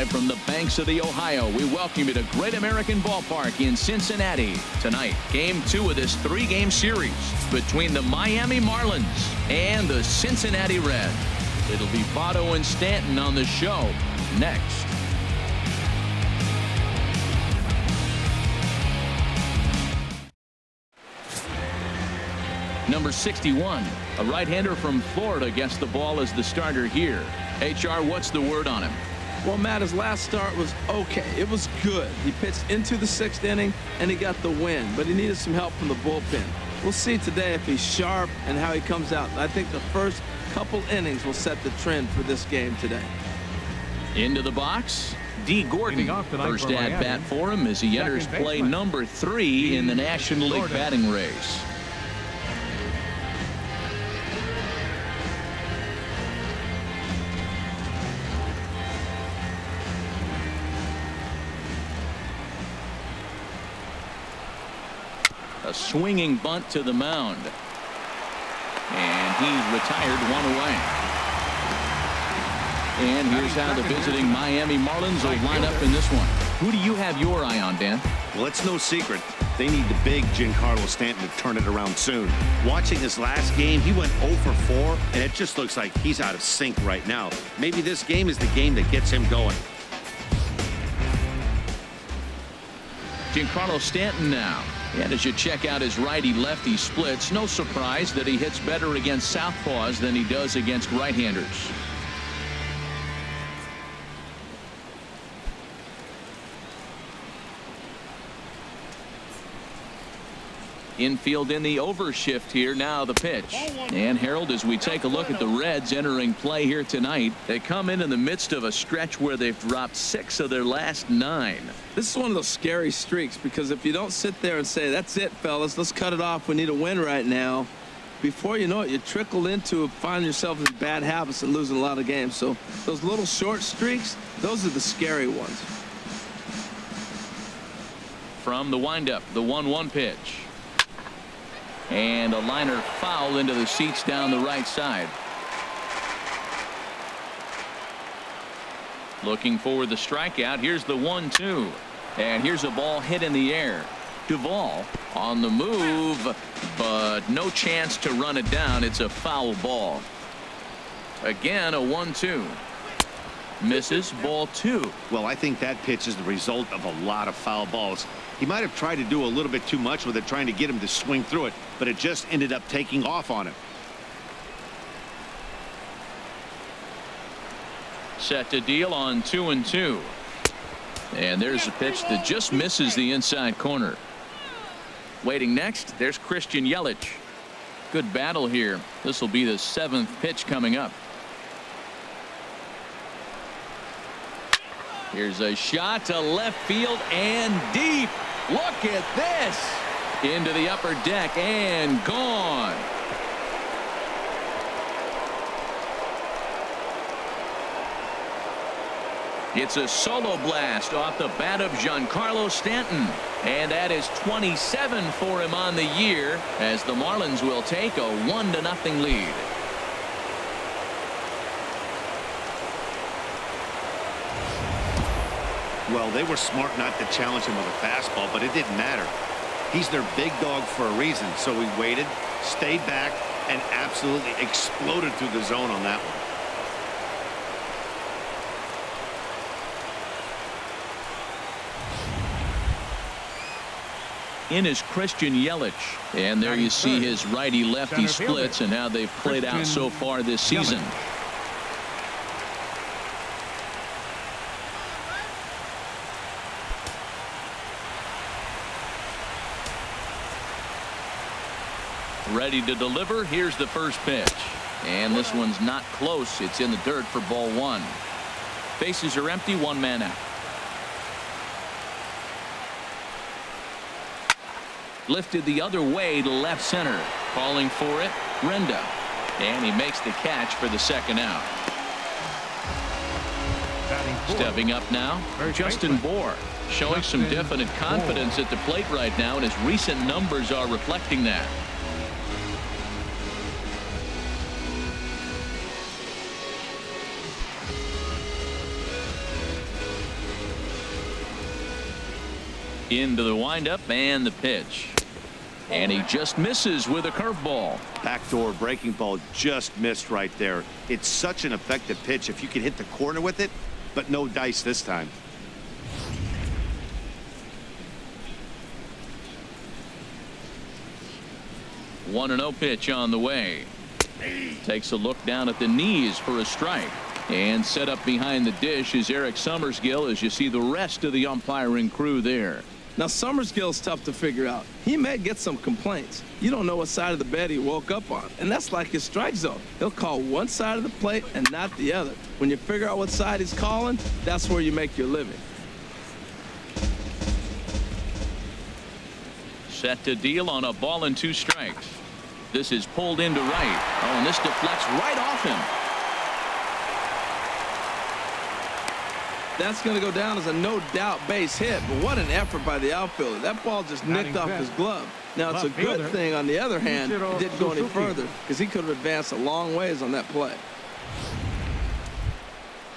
Live from the banks of the Ohio, we welcome you to Great American Ballpark in Cincinnati. Tonight, Game 2 of this 3-game series between the Miami Marlins and the Cincinnati Reds. It'll be Votto and Stanton on the show next. Number 61, a right-hander from Florida, gets the ball as the starter here. HR, what's the word on him? Well, Matt, his last start was okay. It was good. He pitched into the 6th inning, and he got the win, but he needed some help from the bullpen. We'll see today if he's sharp and how he comes out. I think the first couple innings will set the trend for this game today. Into the box, D. Gordon. First at-bat for him as he enters play number 3 in the National League batting race. A swinging bunt to the mound. And he's retired, 1 away. And here's how the visiting Miami Marlins will line up in this one. Who do you have your eye on, Dan? Well, it's no secret. They need the big Giancarlo Stanton to turn it around soon. Watching his last game, he went 0 for 4, and it just looks like he's out of sync right now. Maybe this game is the game that gets him going. Giancarlo Stanton now. And as you check out his righty-lefty splits, no surprise that he hits better against southpaws than he does against right-handers. Infield in the overshift here. Now the pitch. And Harold, as we take a look at the Reds entering play here tonight, they come in the midst of a stretch where they've dropped 6 of their last 9. This is one of those scary streaks, because if you don't sit there and say, that's it, fellas, let's cut it off, we need a win right now, before you know it, you trickle into finding yourself in bad habits and losing a lot of games. So those little short streaks, those are the scary ones. From the windup, the 1-1 pitch. And a liner foul into the seats down the right side. Looking for the strikeout. Here's the 1-2. And here's a ball hit in the air. Duvall on the move, but no chance to run it down. It's a foul ball. Again, a 1-2. Misses, ball 2. Well, I think that pitch is the result of a lot of foul balls. He might have tried to do a little bit too much with it, trying to get him to swing through it, but it just ended up taking off on him. Set to deal on 2-2. And there's a pitch that just misses the inside corner. Waiting next, there's Christian Yelich. Good battle here. This will be the 7th pitch coming up. Here's a shot to left field and deep. Look at this. Into the upper deck and gone. It's a solo blast off the bat of Giancarlo Stanton. And that is 27 for him on the year, as the Marlins will take a 1-0 lead. Well, they were smart not to challenge him with a fastball, but it didn't matter. He's their big dog for a reason, so he waited, stayed back, and absolutely exploded through the zone on that one. In is Christian Yelich. And there you see his righty-lefty splits and how they've played out so far this season. Ready to deliver. Here's the first pitch. And this one's not close. It's in the dirt for ball 1. Bases are empty. 1 man out. Lifted the other way to left center. Calling for it, Renda. And he makes the catch for the 2nd out. Stepping up now, Justin Bour, showing some definite confidence at the plate right now, and his recent numbers are reflecting that. Into the windup and the pitch. And he just misses with a curveball. Backdoor breaking ball just missed right there. It's such an effective pitch if you can hit the corner with it, but no dice this time. One and 0 pitch on the way. Takes a look down at the knees for a strike. And set up behind the dish is Eric Summersgill as you see the rest of the umpiring crew there. Now, Summersgill's tough to figure out. He may get some complaints. You don't know what side of the bed he woke up on, and that's like his strike zone. He'll call one side of the plate and not the other. When you figure out what side he's calling, that's where you make your living. Set to deal on a ball and 2 strikes. This is pulled into right. Oh, and this deflects right off him. That's going to go down as a no-doubt base hit, but what an effort by the outfielder. That ball just nicked off his glove. Now, it's a good thing, on the other hand, it didn't go any further because he could have advanced a long ways on that play.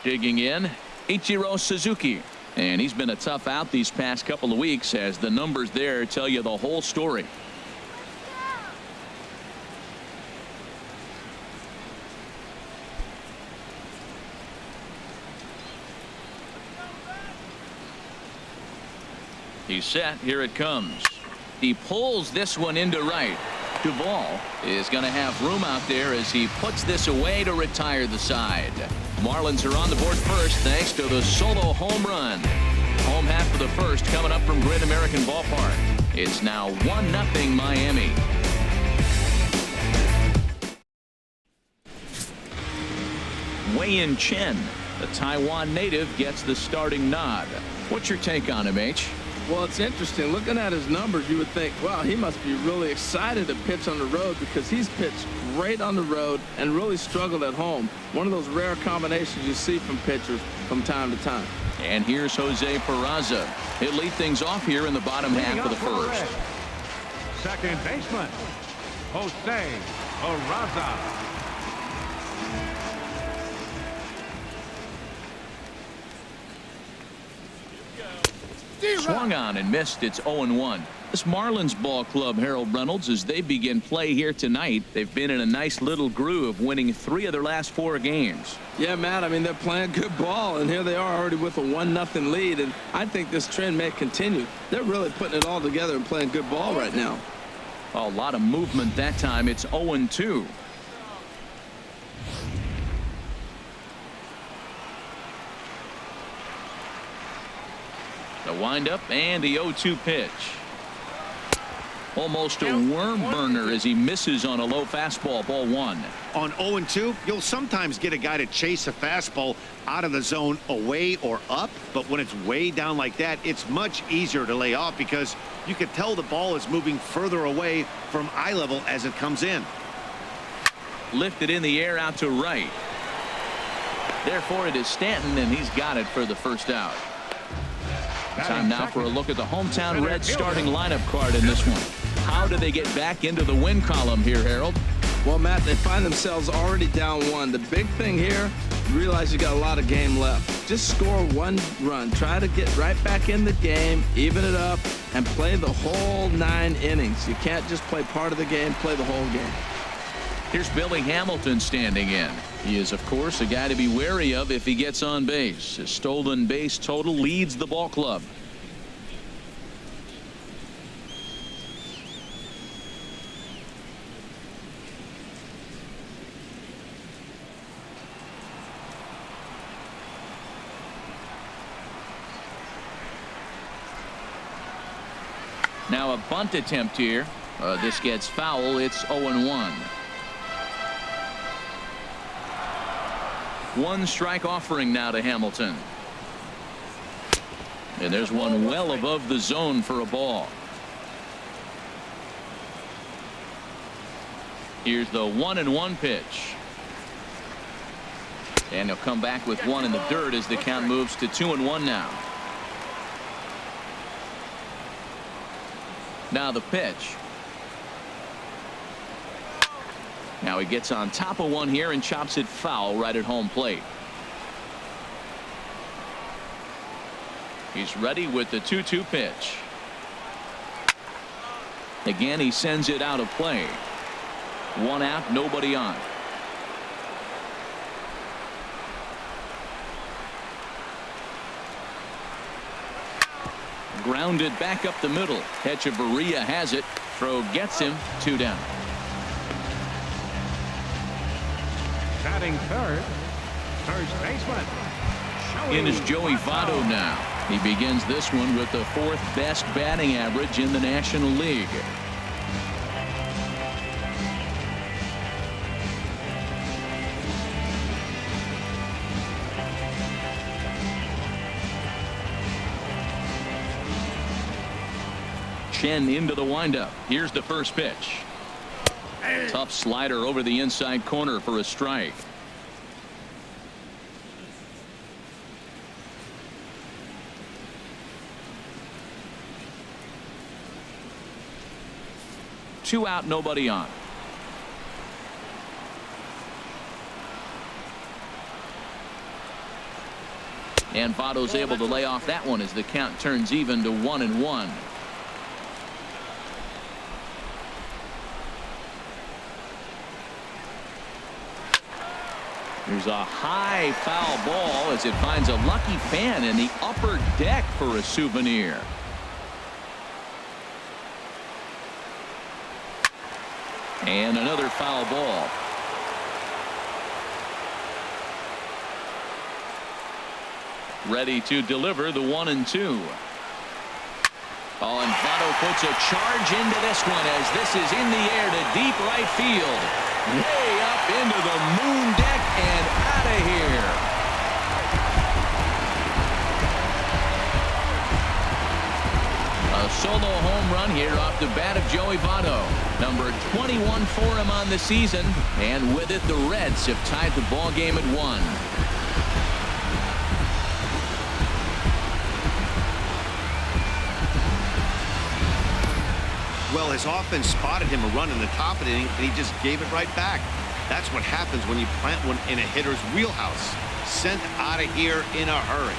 Digging in, Ichiro Suzuki. And he's been a tough out these past couple of weeks as the numbers there tell you the whole story. He's set. Here it comes. He pulls this one into right. Duvall is going to have room out there as he puts this away to retire the side. Marlins are on the board first thanks to the solo home run. Home half of the first coming up from Great American Ballpark. It's now 1-0 Miami. Wei-Yin Chen, the Taiwan native, gets the starting nod. What's your take on him, H? Well, it's interesting. Looking at his numbers, you would think, wow, he must be really excited to pitch on the road because he's pitched great on the road and really struggled at home. One of those rare combinations you see from pitchers from time to time. And here's Jose Peraza. He'll lead things off here in the bottom half of the first. Second baseman, Jose Peraza. Swung on and missed. It's 0-1. This Marlins ball club, Harold Reynolds, as they begin play here tonight, they've been in a nice little groove, winning 3 of their last 4 games. Yeah, Matt, I mean, they're playing good ball, and here they are already with a 1-0 lead, and I think this trend may continue. They're really putting it all together and playing good ball right now. A lot of movement that time. It's 0-2. The windup and the 0-2 pitch. Almost a worm burner as he misses on a low fastball. Ball 1. On 0-2, you'll sometimes get a guy to chase a fastball out of the zone away or up, but when it's way down like that, it's much easier to lay off because you can tell the ball is moving further away from eye level as it comes in. Lifted in the air out to right. Therefore, it is Stanton, and he's got it for the first out. Time now for a look at the hometown Reds starting lineup card in this one. How do they get back into the win column here, Harold? Well, Matt, they find themselves already down 1. The big thing here, you realize you got a lot of game left. Just score 1 run. Try to get right back in the game, even it up, and play the whole 9 innings. You can't just play part of the game, play the whole game. Here's Billy Hamilton standing in. He is, of course, a guy to be wary of if he gets on base. His stolen base total leads the ball club. Now a bunt attempt here. This gets foul. It's 0-1. 1 strike offering now to Hamilton. And there's one well above the zone for a ball. Here's the 1-1 pitch. And he'll come back with 1 in the dirt as the count moves to 2-1 now. Now the pitch. Now he gets on top of 1 here and chops it foul right at home plate. He's ready with the 2-2 pitch. Again, he sends it out of play. 1 out, nobody on. Grounded back up the middle. Echeverria has it. Throw gets him. 2 down. Batting third, first baseman. In is Joey Votto now. He begins this one with the 4th best batting average in the National League. CIN into the windup. Here's the first pitch. Tough slider over the inside corner for a strike. Two out, nobody on. And Votto's able to lay off that one as the count turns even to 1-1. There's a high foul ball as it finds a lucky fan in the upper deck for a souvenir. And another foul ball. Ready to deliver the 1-2. Oh, and Votto puts a charge into this one as this is in the air to deep right field. Way up into the moon deck and out of here. A solo home run here off the bat of Joey Votto. Number 21 for him on the season. And with it, the Reds have tied the ball game at 1. Well, his offense spotted him a run in the top of the inning, and he just gave it right back. That's what happens when you plant one in a hitter's wheelhouse. Sent out of here in a hurry.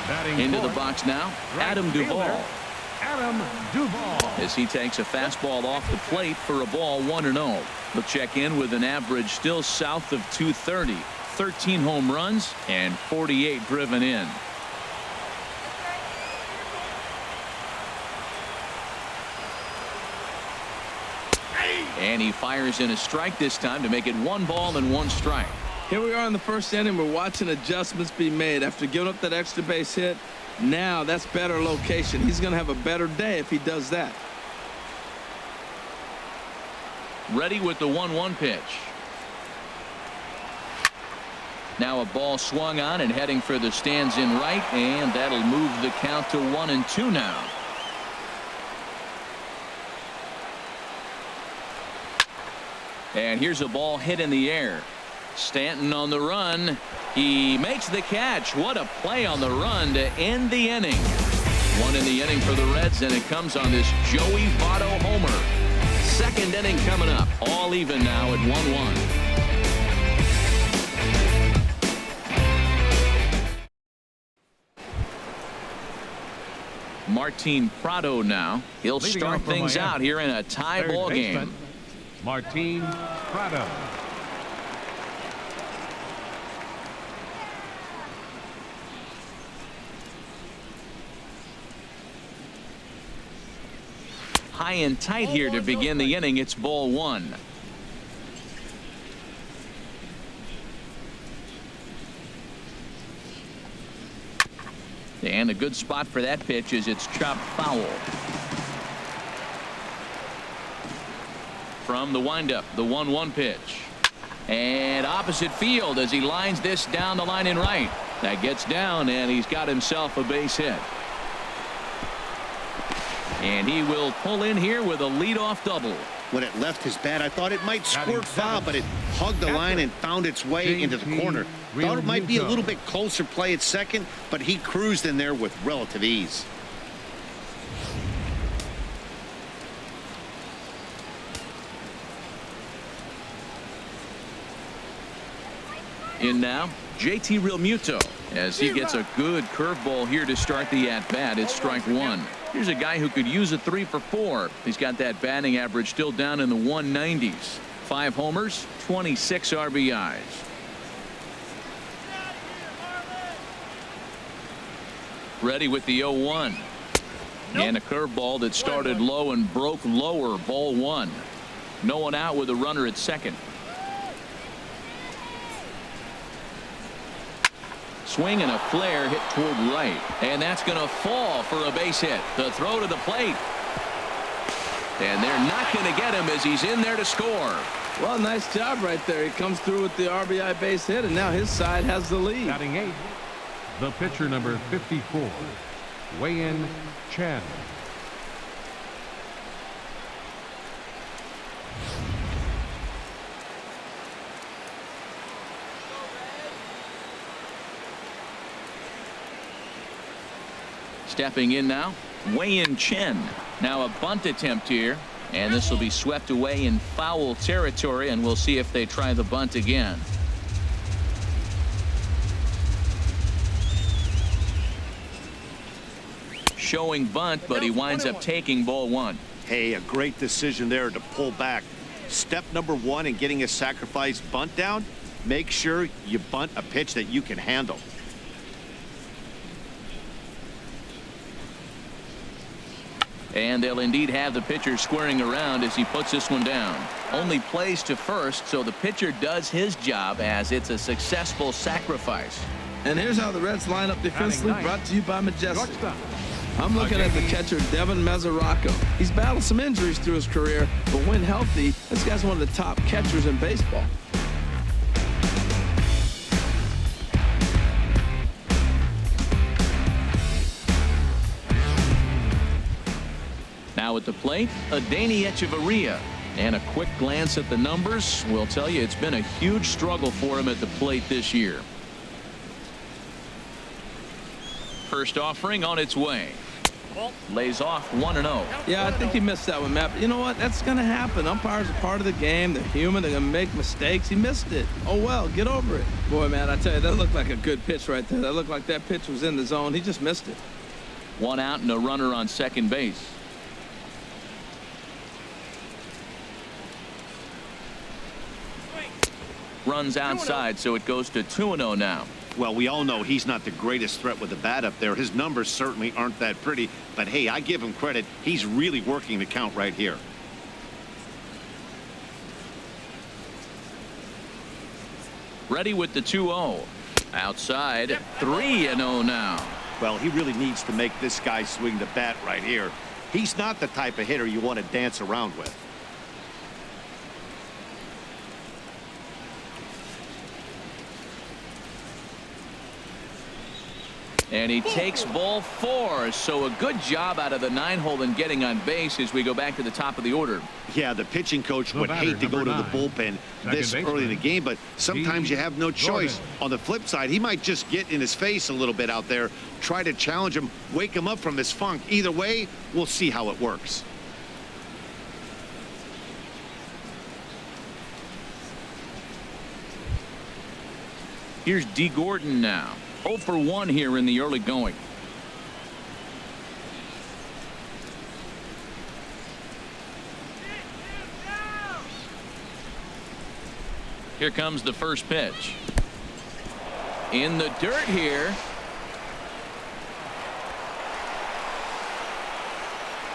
Batting Into the fourth, box now, right Adam fielder, Duvall. Adam Duvall. As he takes a fastball off the plate for a ball 1-0. He'll check in with an average still south of 230. 13 home runs and 48 driven in. And he fires in a strike this time to make it 1 ball and 1 strike. Here we are in the first inning. We're watching adjustments be made after giving up that extra base hit. Now that's better location. He's going to have a better day if he does that. Ready with the 1-1 pitch. Now a ball swung on and heading for the stands in right, and that'll move the count to 1-2 now. And here's a ball hit in the air. Stanton on the run. He makes the catch. What a play on the run to end the inning. 1 in the inning for the Reds, and it comes on this Joey Votto homer. Second inning coming up. All even now at 1-1. Martin Prado now. He'll Leading start off for things Miami, out here in a tie third ball baseman, game. Martin Prado. High and tight here to begin the inning. It's ball 1. And a good spot for that pitch is it's chopped foul. From the windup, the 1-1 pitch. And opposite field as he lines this down the line in right. That gets down, and he's got himself a base hit. And he will pull in here with a leadoff double. When it left his bat, I thought it might squirt foul, but it hugged the line and found its way into the corner. Thought it might be a little bit closer play at second, but he cruised in there with relative ease. In now, JT Realmuto, as he gets a good curveball here to start the at-bat. It's strike one. Here's a guy who could use a 3 for 4. He's got that batting average still down in the 190s. 5 homers, 26 RBIs. Ready with the 0-1. And a curveball that started low and broke lower. Ball 1. No one out with a runner at second. Swing and a flare hit toward right. And that's going to fall for a base hit. The throw to the plate. And they're not going to get him as he's in there to score. Well, nice job right there. He comes through with the RBI base hit, and now his side has the lead. Batting 8, the pitcher number 54, Wei-In Chen. Stepping in now, Wei-In Chen. Now a bunt attempt here, and this will be swept away in foul territory, and we'll see if they try the bunt again. Showing bunt, but he winds up taking ball 1. Hey, a great decision there to pull back. Step number 1 in getting a sacrifice bunt down, make sure you bunt a pitch that you can handle. And they'll indeed have the pitcher squaring around as he puts this one down. Only plays to first, so the pitcher does his job as it's a successful sacrifice. And here's how the Reds line up defensively, Batting brought to you by Majestic. Shortstop. I'm looking at the catcher, Devin Mesoraco. He's battled some injuries through his career, but when healthy, this guy's one of the top catchers in baseball. Now at the plate, Adeiny Echeverria. And a quick glance at the numbers will tell you it's been a huge struggle for him at the plate this year. First offering on its way. Lays off 1-0. Yeah, I think he missed that one, Matt. But you know what? That's going to happen. Umpires are part of the game. They're human. They're going to make mistakes. He missed it. Oh, well, get over it. Boy, man, I tell you, that looked like a good pitch right there. That looked like that pitch was in the zone. He just missed it. 1 out and a runner on second base. Runs outside, so it goes to 2-0 now. Well, we all know he's not the greatest threat with the bat up there. His numbers certainly aren't that pretty, but hey, I give him credit. He's really working the count right here. Ready with the 2-0. Outside, 3-0 now. Well, he really needs to make this guy swing the bat right here. He's not the type of hitter you want to dance around with. And he takes ball 4. So a good job out of the 9-hole in getting on base as we go back to the top of the order. Yeah, the pitching coach would hate to go to the bullpen this early in the game, but sometimes you have no choice. On the flip side, he might just get in his face a little bit out there, try to challenge him, wake him up from his funk. Either way, we'll see how it works. Here's D. Gordon now. 0 for 1 here in the early going. Here comes the first pitch. In the dirt here.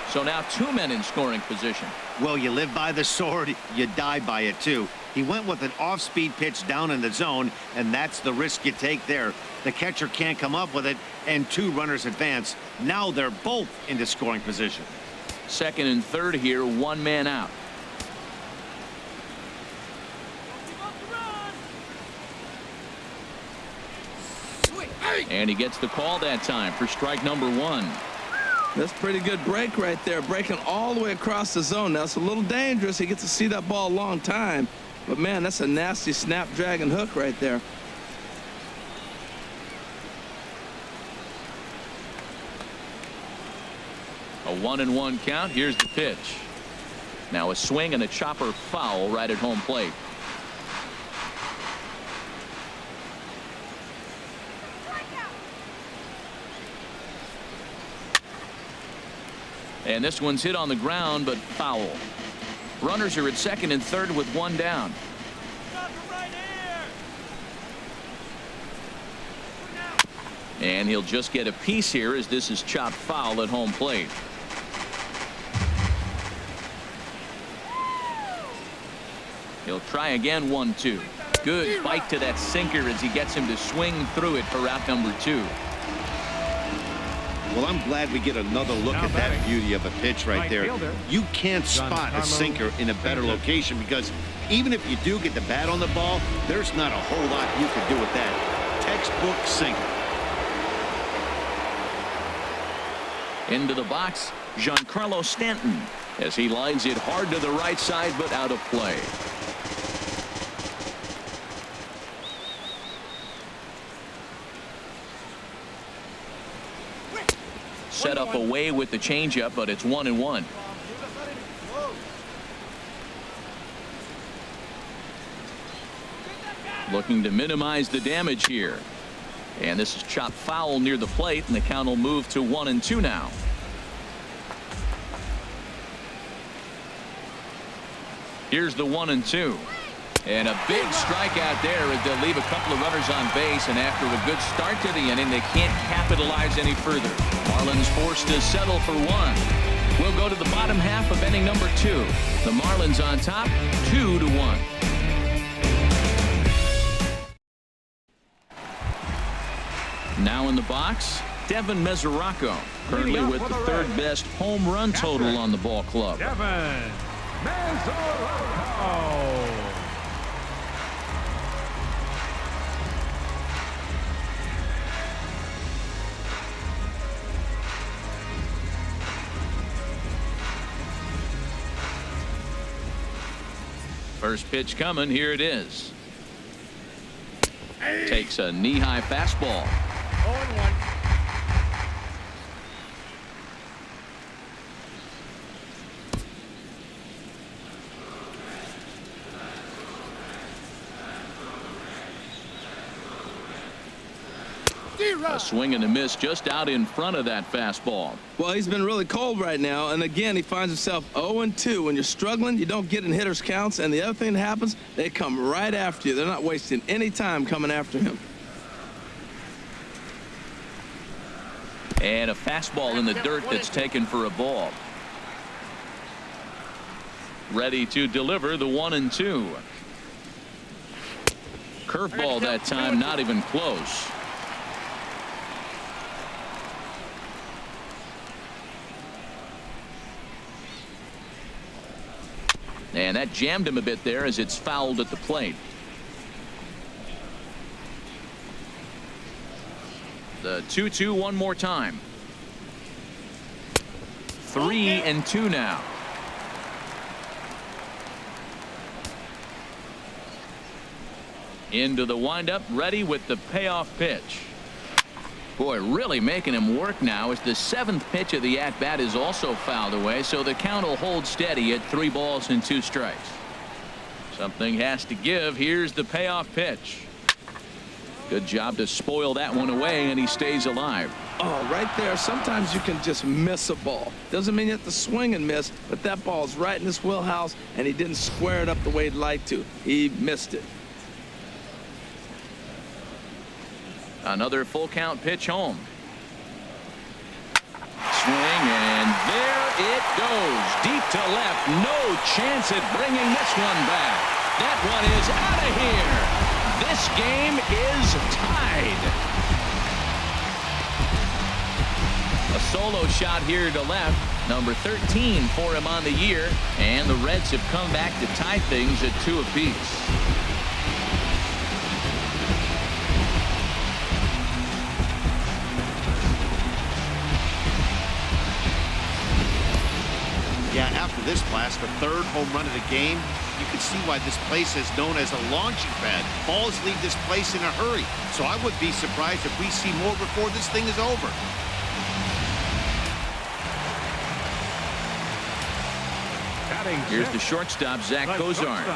So now 2 men in scoring position. Well, you live by the sword, you die by it too. He went with an off-speed pitch down in the zone, and that's the risk you take there. The catcher can't come up with it, and 2 runners advance. Now they're both into scoring position. Second and third here, 1 man out. And he gets the call that time for strike number 1. That's a pretty good break right there, breaking all the way across the zone. Now, it's a little dangerous. He gets to see that ball a long time. But, man, that's a nasty snapdragon hook right there. A 1-1 count. Here's the pitch. Now a swing and a chopper foul right at home plate. And this one's hit on the ground, but foul. Runners are at second and third with one down. And he'll just get a piece here as this is chopped foul at home plate. He'll try again. 1-2. Good bite to that sinker as he gets him to swing through it for out number 2. Well, I'm glad we get another look at that beauty of a pitch right there. You can't spot a sinker in a better location because even if you do get the bat on the ball, there's not a whole lot you can do with that. Textbook sinker. Into the box, Giancarlo Stanton as he lines it hard to the right side but out of play. Set up away with the changeup, but it's 1-1. Looking to minimize the damage here. And this is chopped foul near the plate, and the count will move to 1-2 now. Here's the 1-2. And a big strikeout there as they'll leave a couple of runners on base, and after a good start to the inning, they can't capitalize any further. Marlins forced to settle for 1. We'll go to the bottom half of inning number 2. The Marlins on top, 2-1. Now in the box, Devin Mesoraco, currently with the third best home run total on the ball club. Devin Mesoraco. First pitch coming. Here it is. Takes a knee-high fastball. 0-1. A swing and a miss just out in front of that fastball. Well, he's been really cold right now, and again, he finds himself 0-2. When you're struggling, you don't get in hitters' counts, and the other thing that happens, they come right after you. They're not wasting any time coming after him. And a fastball in the dirt that's taken for a ball. Ready to deliver the 1-2. Curveball that time, not even close. And that jammed him a bit there as it's fouled at the plate. The 2-2 one more time. 3-2 now. Into the windup, ready with the payoff pitch. Boy, really making him work now as the 7th pitch of the at-bat is also fouled away, so the count will hold steady at 3 balls and 2 strikes. Something has to give. Here's the payoff pitch. Good job to spoil that one away, and he stays alive. Oh, right there. Sometimes you can just miss a ball. Doesn't mean you have to swing and miss, but that ball's right in his wheelhouse, and he didn't square it up the way he'd like to. He missed it. Another full count pitch home. Swing, and there it goes. Deep to left. No chance at bringing this one back. That one is out of here. This game is tied. A solo shot here to left. Number 13 for him on the year. And the Reds have come back to tie things at 2 apiece. Yeah, after this blast, the 3rd home run of the game, you can see why this place is known as a launching pad. Balls leave this place in a hurry, so I would be surprised if we see more before this thing is over. Here's the shortstop, Zach Cozart.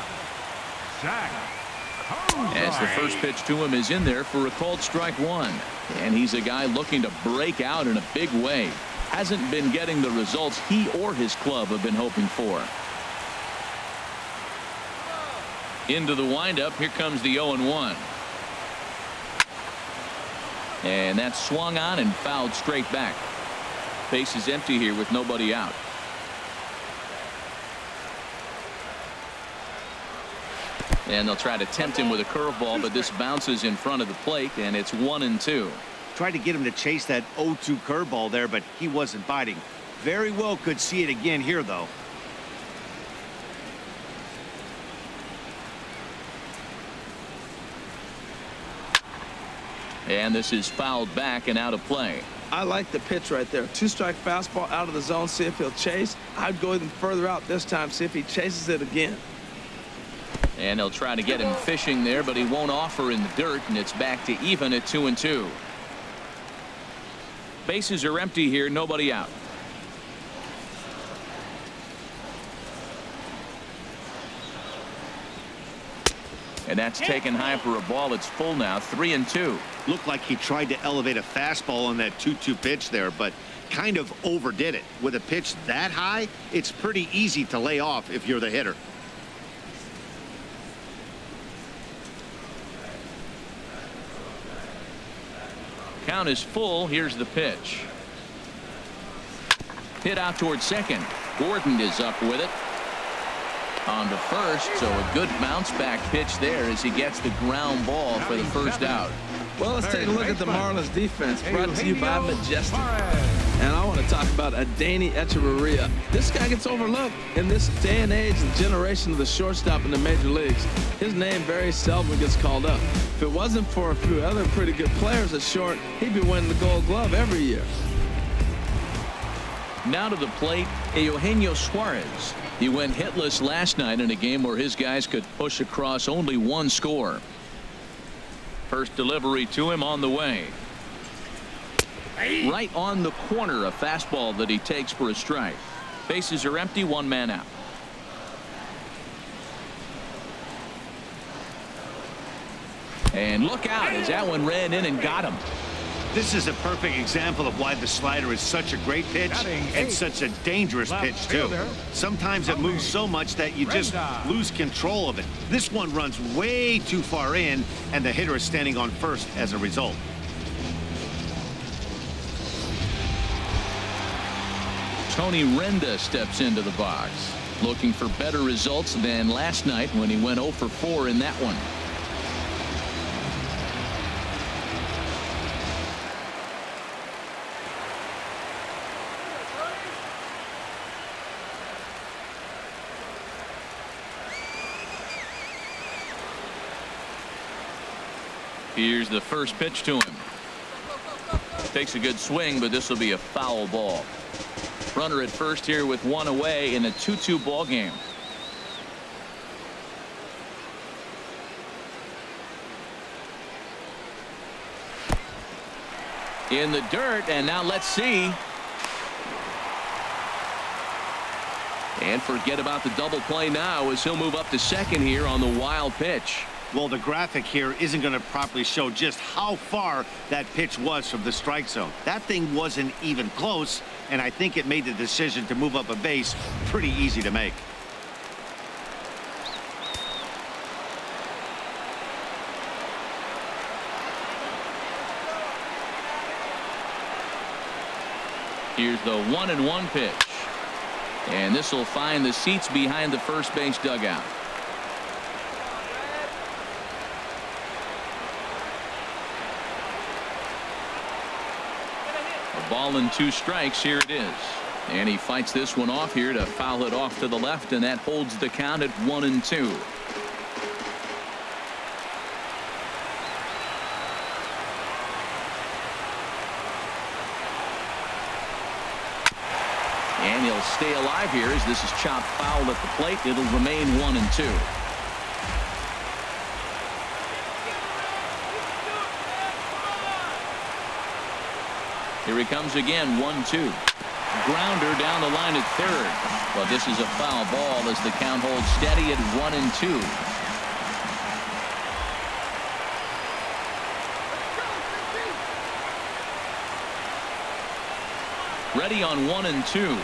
As the first pitch to him is in there for a called strike 1. And he's a guy looking to break out in a big way. hasn't been getting the results he or his club have been hoping for. Into the windup. Here comes the 0-1. And that's swung on and fouled straight back. Base is empty here with nobody out. And they'll try to tempt him with a curveball, but this bounces in front of the plate, and it's 1-2. Tried to get him to chase that 0-2 curveball there, but he wasn't biting. Very well could see it again here, though. And this is fouled back and out of play. I like the pitch right there. 2-strike fastball out of the zone. See if he'll chase. I'd go even further out this time. See if he chases it again. And they'll try to get him fishing there, but he won't offer in the dirt, and it's back to even at 2-2. Bases are empty here. Nobody out. And that's taken high for a ball. It's full now. 3-2. Looked like he tried to elevate a fastball on that 2-2 pitch there, but kind of overdid it. With a pitch that high, it's pretty easy to lay off if you're the hitter. Count is full. Here's the pitch. Hit out towards second. Gordon is up with it. On to first, so a good bounce back pitch there as he gets the ground ball for the first out. Well, let's take a look at the Marlins defense, brought to you by Majestic. And I want to talk about Adeiny Echeverria. This guy gets overlooked in this day and age and generation of the shortstop in the major leagues. His name very seldom gets called up. If it wasn't for a few other pretty good players at short, he'd be winning the Gold Glove every year. Now to the plate, Eugenio Suarez. He went hitless last night in a game where his guys could push across only one score. First delivery to him on the way. Right on the corner, a fastball that he takes for a strike. Bases are empty, one man out. And look out as that one ran in and got him. This is a perfect example of why the slider is such a great pitch and such a dangerous pitch, too. Sometimes it moves so much that you just lose control of it. This one runs way too far in, and the hitter is standing on first as a result. Tony Renda steps into the box, looking for better results than last night when he went 0 for 4 in that one. Here's the first pitch to him. Takes a good swing, but this will be a foul ball. Runner at first here with one away in a 2-2 ball game. In the dirt, and now let's see. And forget about the double play now as he'll move up to second here on the wild pitch. Well, the graphic here isn't going to properly show just how far that pitch was from the strike zone. That thing wasn't even close, and I think it made the decision to move up a base pretty easy to make. Here's the 1-1 pitch. And this will find the seats behind the first base dugout. Ball and 2 strikes. Here it is. And he fights this one off here to foul it off to the left, and that holds the count at 1-2. And he'll stay alive here as this is chopped foul at the plate. It'll remain 1-2. Here he comes again, 1-2. Grounder down the line at third. But this is a foul ball as the count holds steady at 1-2. Ready on 1-2.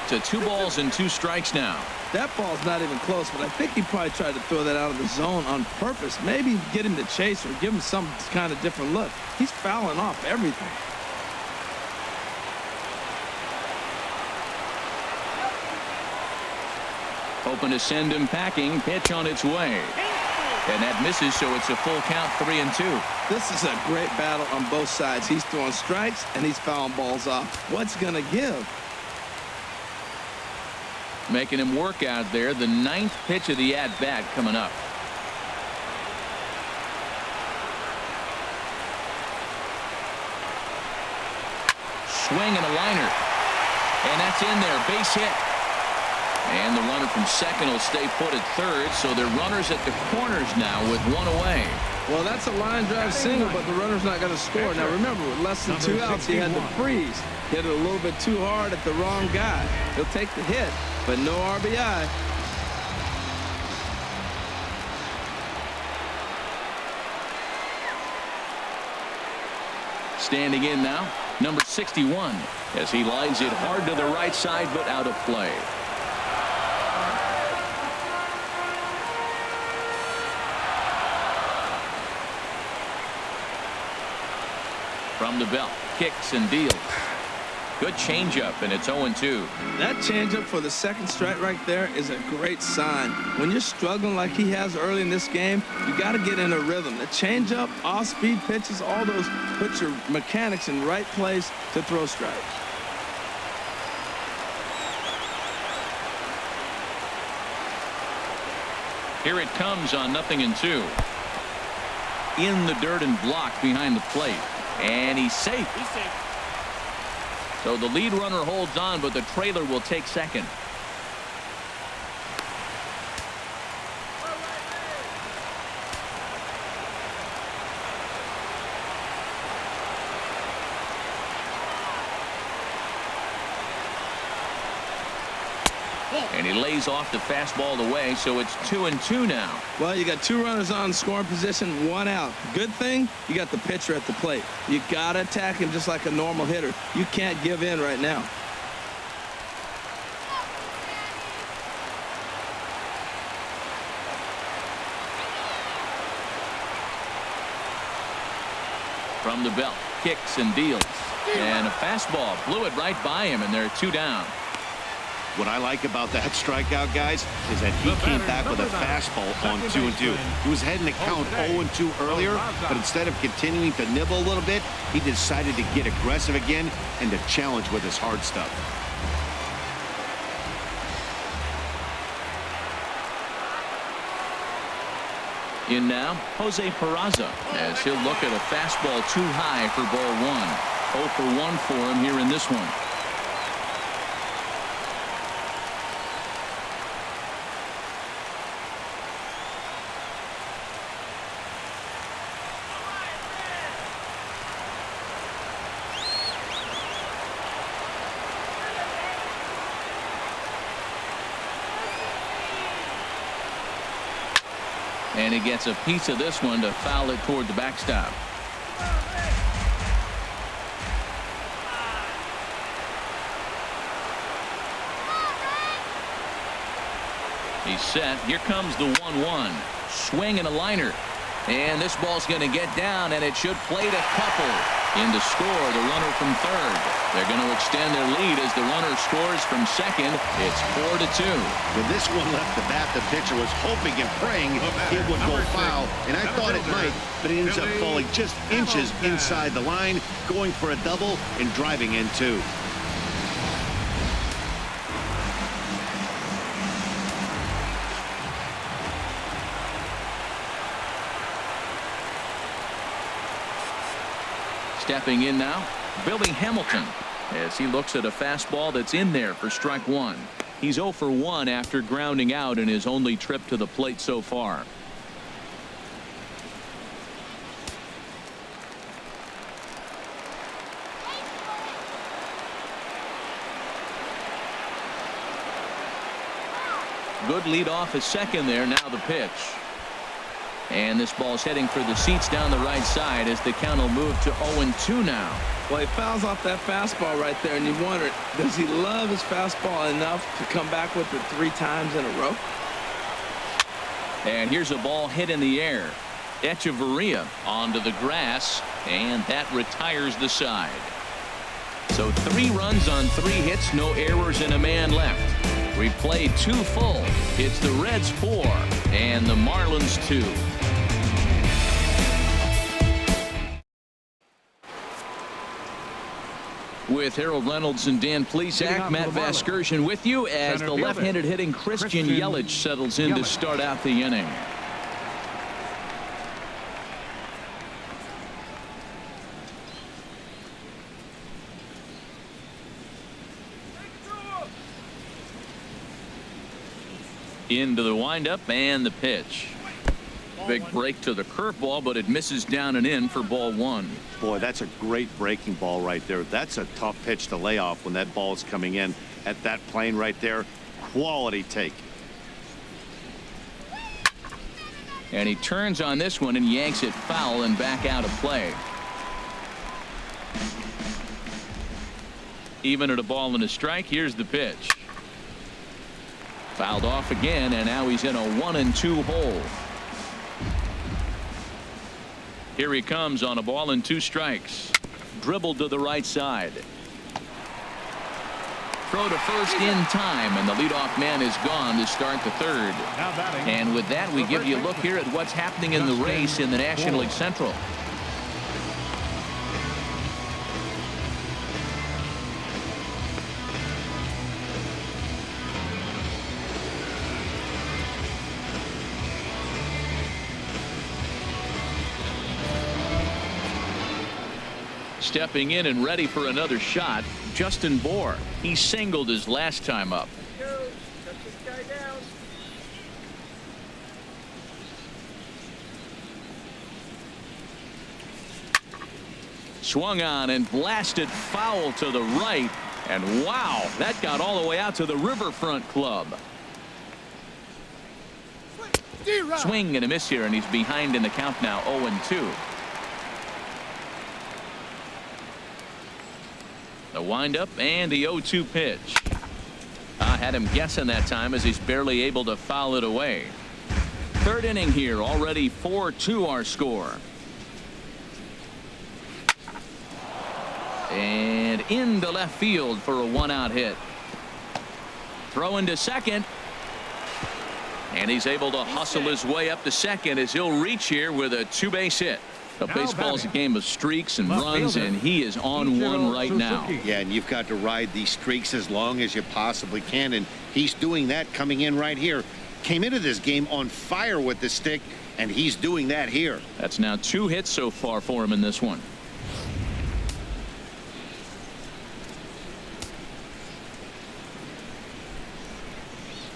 To 2 balls and 2 strikes now. That ball's not even close, but I think he probably tried to throw that out of the zone on purpose. Maybe get him to chase or give him some kind of different look. He's fouling off everything. Hoping to send him packing. Pitch on its way. And that misses, so it's a full count, 3-2. This is a great battle on both sides. He's throwing strikes and he's fouling balls off. What's going to give? Making him work out there. The 9th pitch of the at-bat coming up. Swing and a liner. And that's in there. Base hit. And the runner from second will stay put at third, so they're runners at the corners now with 1 away. Well, that's a line drive single, but the runner's not going to score. Now, remember, with less than 2 outs, he had to freeze. Hit it a little bit too hard at the wrong guy. He'll take the hit, but no RBI. Standing in now, number 61, as he lines it hard to the right side, but out of play. From the belt, kicks and deals. Good changeup, and it's 0-2. That changeup for the second strike right there is a great sign. When you're struggling like he has early in this game, you got to get in a rhythm. The changeup, off-speed pitches, all those put your mechanics in the right place to throw strikes. Here it comes on 0-2. In the dirt and blocked behind the plate. And he's safe. So the lead runner holds on, but the trailer will take second. And he lays off the fastball away, so it's 2-2 now. Well, you got 2 runners on scoring position, 1 out. Good thing, you got the pitcher at the plate. You got to attack him just like a normal hitter. You can't give in right now. From the belt, kicks and deals. And a fastball blew it right by him, and they're 2 down. What I like about that strikeout, guys, is that he came back with a fastball on 2-2. He was heading to count 0-2 earlier, but instead of continuing to nibble a little bit, he decided to get aggressive again and to challenge with his hard stuff. In now, Jose Peraza, as he'll look at a fastball too high for ball 1. 0 for 1 for him here in this one. And he gets a piece of this one to foul it toward the backstop. He's set. Here comes the 1-1. Swing and a liner. And this ball's going to get down, and it should plate a couple. In to score, the runner from third. They're going to extend their lead as the runner scores from second. It's 4-2. When this one left the bat, the pitcher was hoping and praying it would go foul, and I thought it might, but it ends up falling just inches inside the line, going for a double and driving in 2. Stepping in now, Billy Hamilton, as he looks at a fastball that's in there for strike 1. He's 0 for 1 after grounding out in his only trip to the plate so far. Good lead off at second there. Now the pitch. And this ball's heading for the seats down the right side as the count will move to 0-2 now. Well, he fouls off that fastball right there, and you wonder, does he love his fastball enough to come back with it 3 times in a row? And here's a ball hit in the air. Echeverria onto the grass, and that retires the side. So 3 runs on 3 hits, no errors, and a man left. We played 2 full. It's the Reds 4 and the Marlins 2. With Harold Reynolds and Dan Plesac, Matt Vasgersian with you as the left-handed hitting Christian Yelich settles in to start out the inning. Into the windup and the pitch. Big break to the curveball, but it misses down and in for ball 1. Boy, that's a great breaking ball right there. That's a tough pitch to lay off when that ball is coming in at that plane right there. Quality take. And he turns on this one and yanks it foul and back out of play. Even at a ball and a strike, here's the pitch. Fouled off again, and now he's in a 1-2 hole. Here he comes on a ball and 2 strikes. Dribbled to the right side. Throw to first in time, and the leadoff man is gone to start the 3rd. And with that, we give you a look here at what's happening in the race in the National League Central. Stepping in and ready for another shot, Justin Bour. He singled his last time up. Swung on and blasted foul to the right. And wow, that got all the way out to the Riverfront Club. Swing and a miss here, and he's behind in the count now, 0-2. The windup and the 0-2 pitch. I had him guessing that time as he's barely able to foul it away. 3rd inning here, already 4-2 our score. And into left field for a 1-out hit. Throw into second. And he's able to hustle his way up to second as he'll reach here with a 2-base hit. Baseball's a game of streaks and runs, and he is on one right now. Yeah, and you've got to ride these streaks as long as you possibly can, and he's doing that coming in right here. Came into this game on fire with the stick, and he's doing that here. That's now 2 hits so far for him in this one.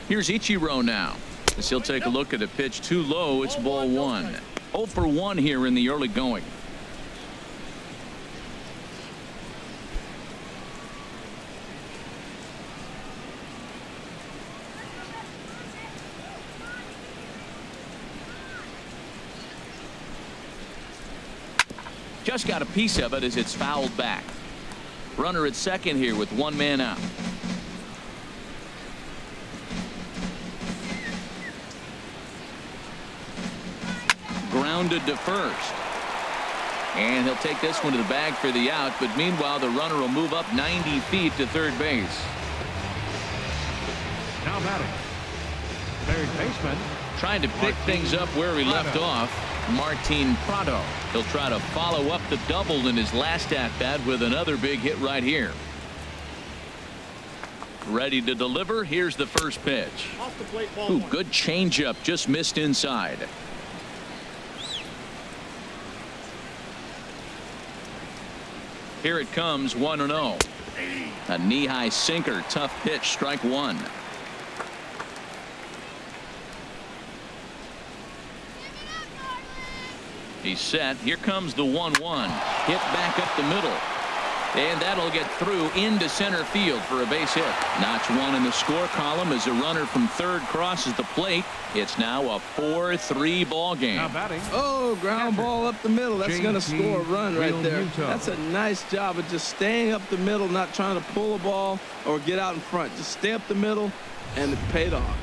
Here's Ichiro now. As he'll take a look at a pitch too low, it's ball 1. 0 for 1 here in the early going. Just got a piece of it as it's fouled back. Runner at second here with 1 man out. Grounded to first. And he'll take this one to the bag for the out, but meanwhile the runner will move up 90 feet to 3rd base. Now batting, 3rd baseman. Trying to pick things up where he left off, Martin Prado. He'll try to follow up the double in his last at-bat with another big hit right here. Ready to deliver. Here's the first pitch. Ooh, good changeup, just missed inside. Here it comes, 1-0. A knee-high sinker, tough pitch, strike 1. He's set. Here comes the 1-1. Hit back up the middle. And that'll get through into center field for a base hit. Notch one in the score column as a runner from third crosses the plate. It's now a 4-3 ball game. Now batting. Oh, ground ball up the middle. That's going to score a run right there. That's a nice job of just staying up the middle, not trying to pull a ball or get out in front. Just stay up the middle, and it paid off.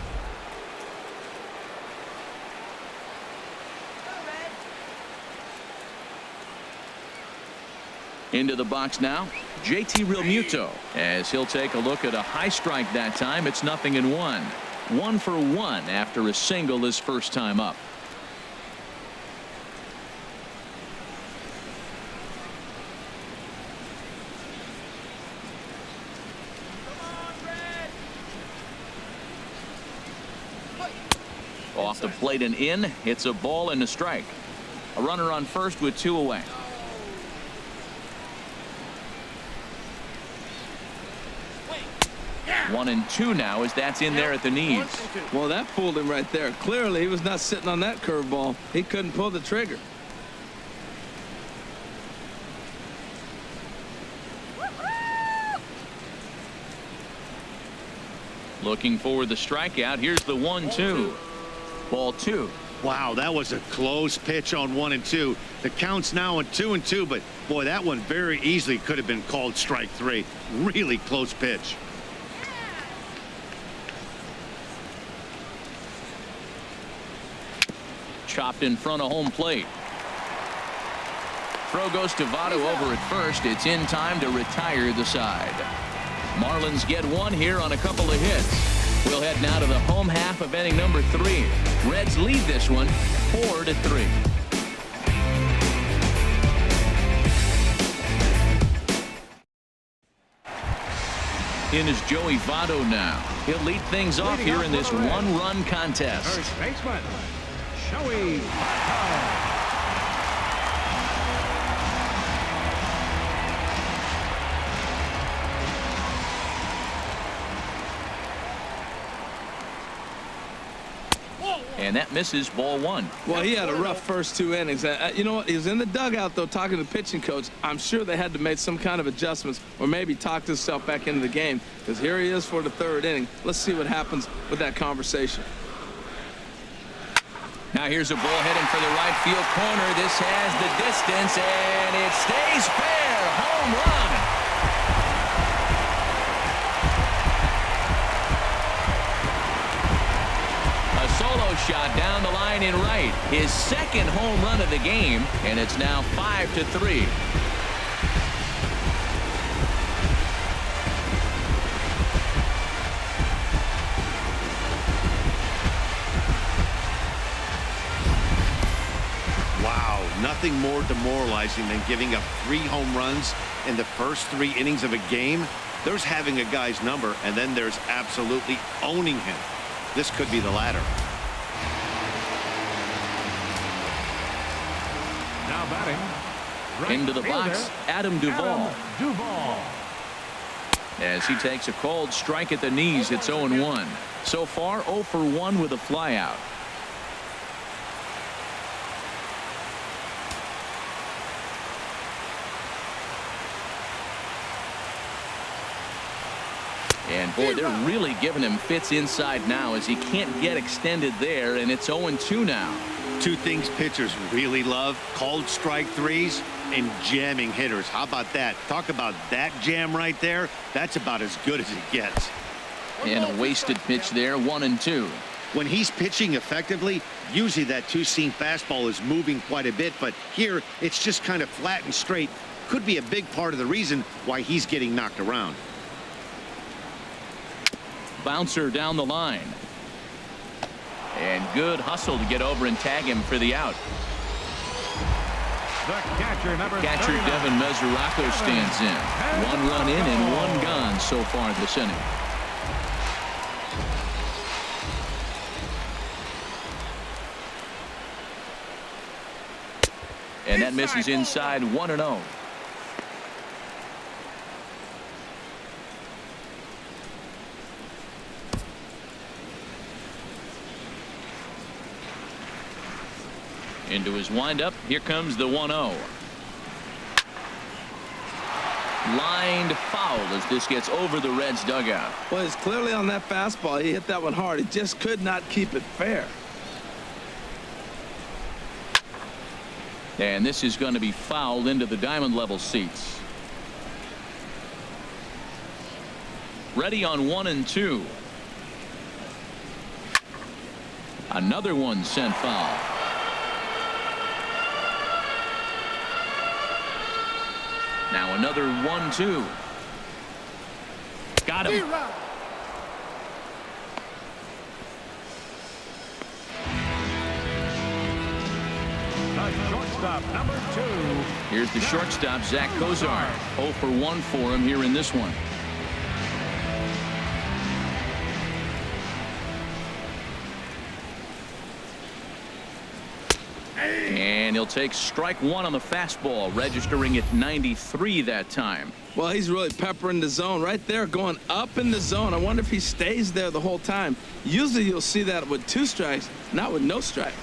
Into the box now, JT Realmuto, as he'll take a look at a high strike that time. It's 0-1. 1 for 1 after a single his first time up. Off the plate and in. It's a ball and a strike. A runner on first with 2 away. 1-2 now as that's in there at the knees. Well, that fooled him right there. Clearly, he was not sitting on that curveball. He couldn't pull the trigger. Looking for the strikeout. Here's the 1-2. Ball 2. Wow, that was a close pitch on 1-2. The count's now at 2-2, but boy, that one very easily could have been called strike 3. Really close pitch. Chopped in front of home plate. Throw goes to Votto over at first. It's in time to retire the side. Marlins get one here on a couple of hits. We'll head now to the home half of inning number 3. Reds lead this one 4-3. In is Joey Votto now. He'll lead things off here in this one-run contest. First baseman, Joey Votto. And that misses, ball 1. Well, he had a rough first 2 innings. You know what? He was in the dugout, though, talking to the pitching coach. I'm sure they had to make some kind of adjustments or maybe talk himself back into the game, because here he is for the 3rd inning. Let's see what happens with that conversation. Now here's a ball heading for the right field corner. This has the distance, and it stays fair. Home run. A solo shot down the line in right. His 2nd home run of the game, and it's now 5-3. Wow, nothing more demoralizing than giving up 3 home runs in the first 3 innings of a game. There's having a guy's number, and then there's absolutely owning him. This could be the latter. Now batting. Right Into the box, fielder, Adam Duvall. Duvall. As he takes a called strike at the knees, it's 0-1. So far, 0 for 1 with a flyout. And boy, they're really giving him fits inside now as he can't get extended there, and it's 0-2 now. 2 things pitchers really love: called strike 3s and jamming hitters. How about that? Talk about that jam right there. That's about as good as it gets. And a wasted pitch there, 1-2. When he's pitching effectively, usually that 2-seam fastball is moving quite a bit, but here it's just kind of flat and straight. Could be a big part of the reason why he's getting knocked around. Bouncer down the line. And good hustle to get over and tag him for the out. The catcher, number Catcher 39. Devin Mesoraco stands in. 1 run in and 1 gone so far this inning. And that misses inside, 1-0. Into his windup. Here comes the 1-0. Lined foul as this gets over the Reds dugout. Well, he's clearly on that fastball. He hit that one hard. He just could not keep it fair. And this is going to be fouled into the diamond level seats. Ready on 1 and 2. Another one sent foul. Now another 1-2. Got him. The shortstop, number 2. Here's the shortstop, Zach Kozar. 0 for 1 for him here in this one. And he'll take strike 1 on the fastball, registering at 93 that time. Well, he's really peppering the zone right there, going up in the zone. I wonder if he stays there the whole time. Usually you'll see that with 2 strikes, not with no strikes.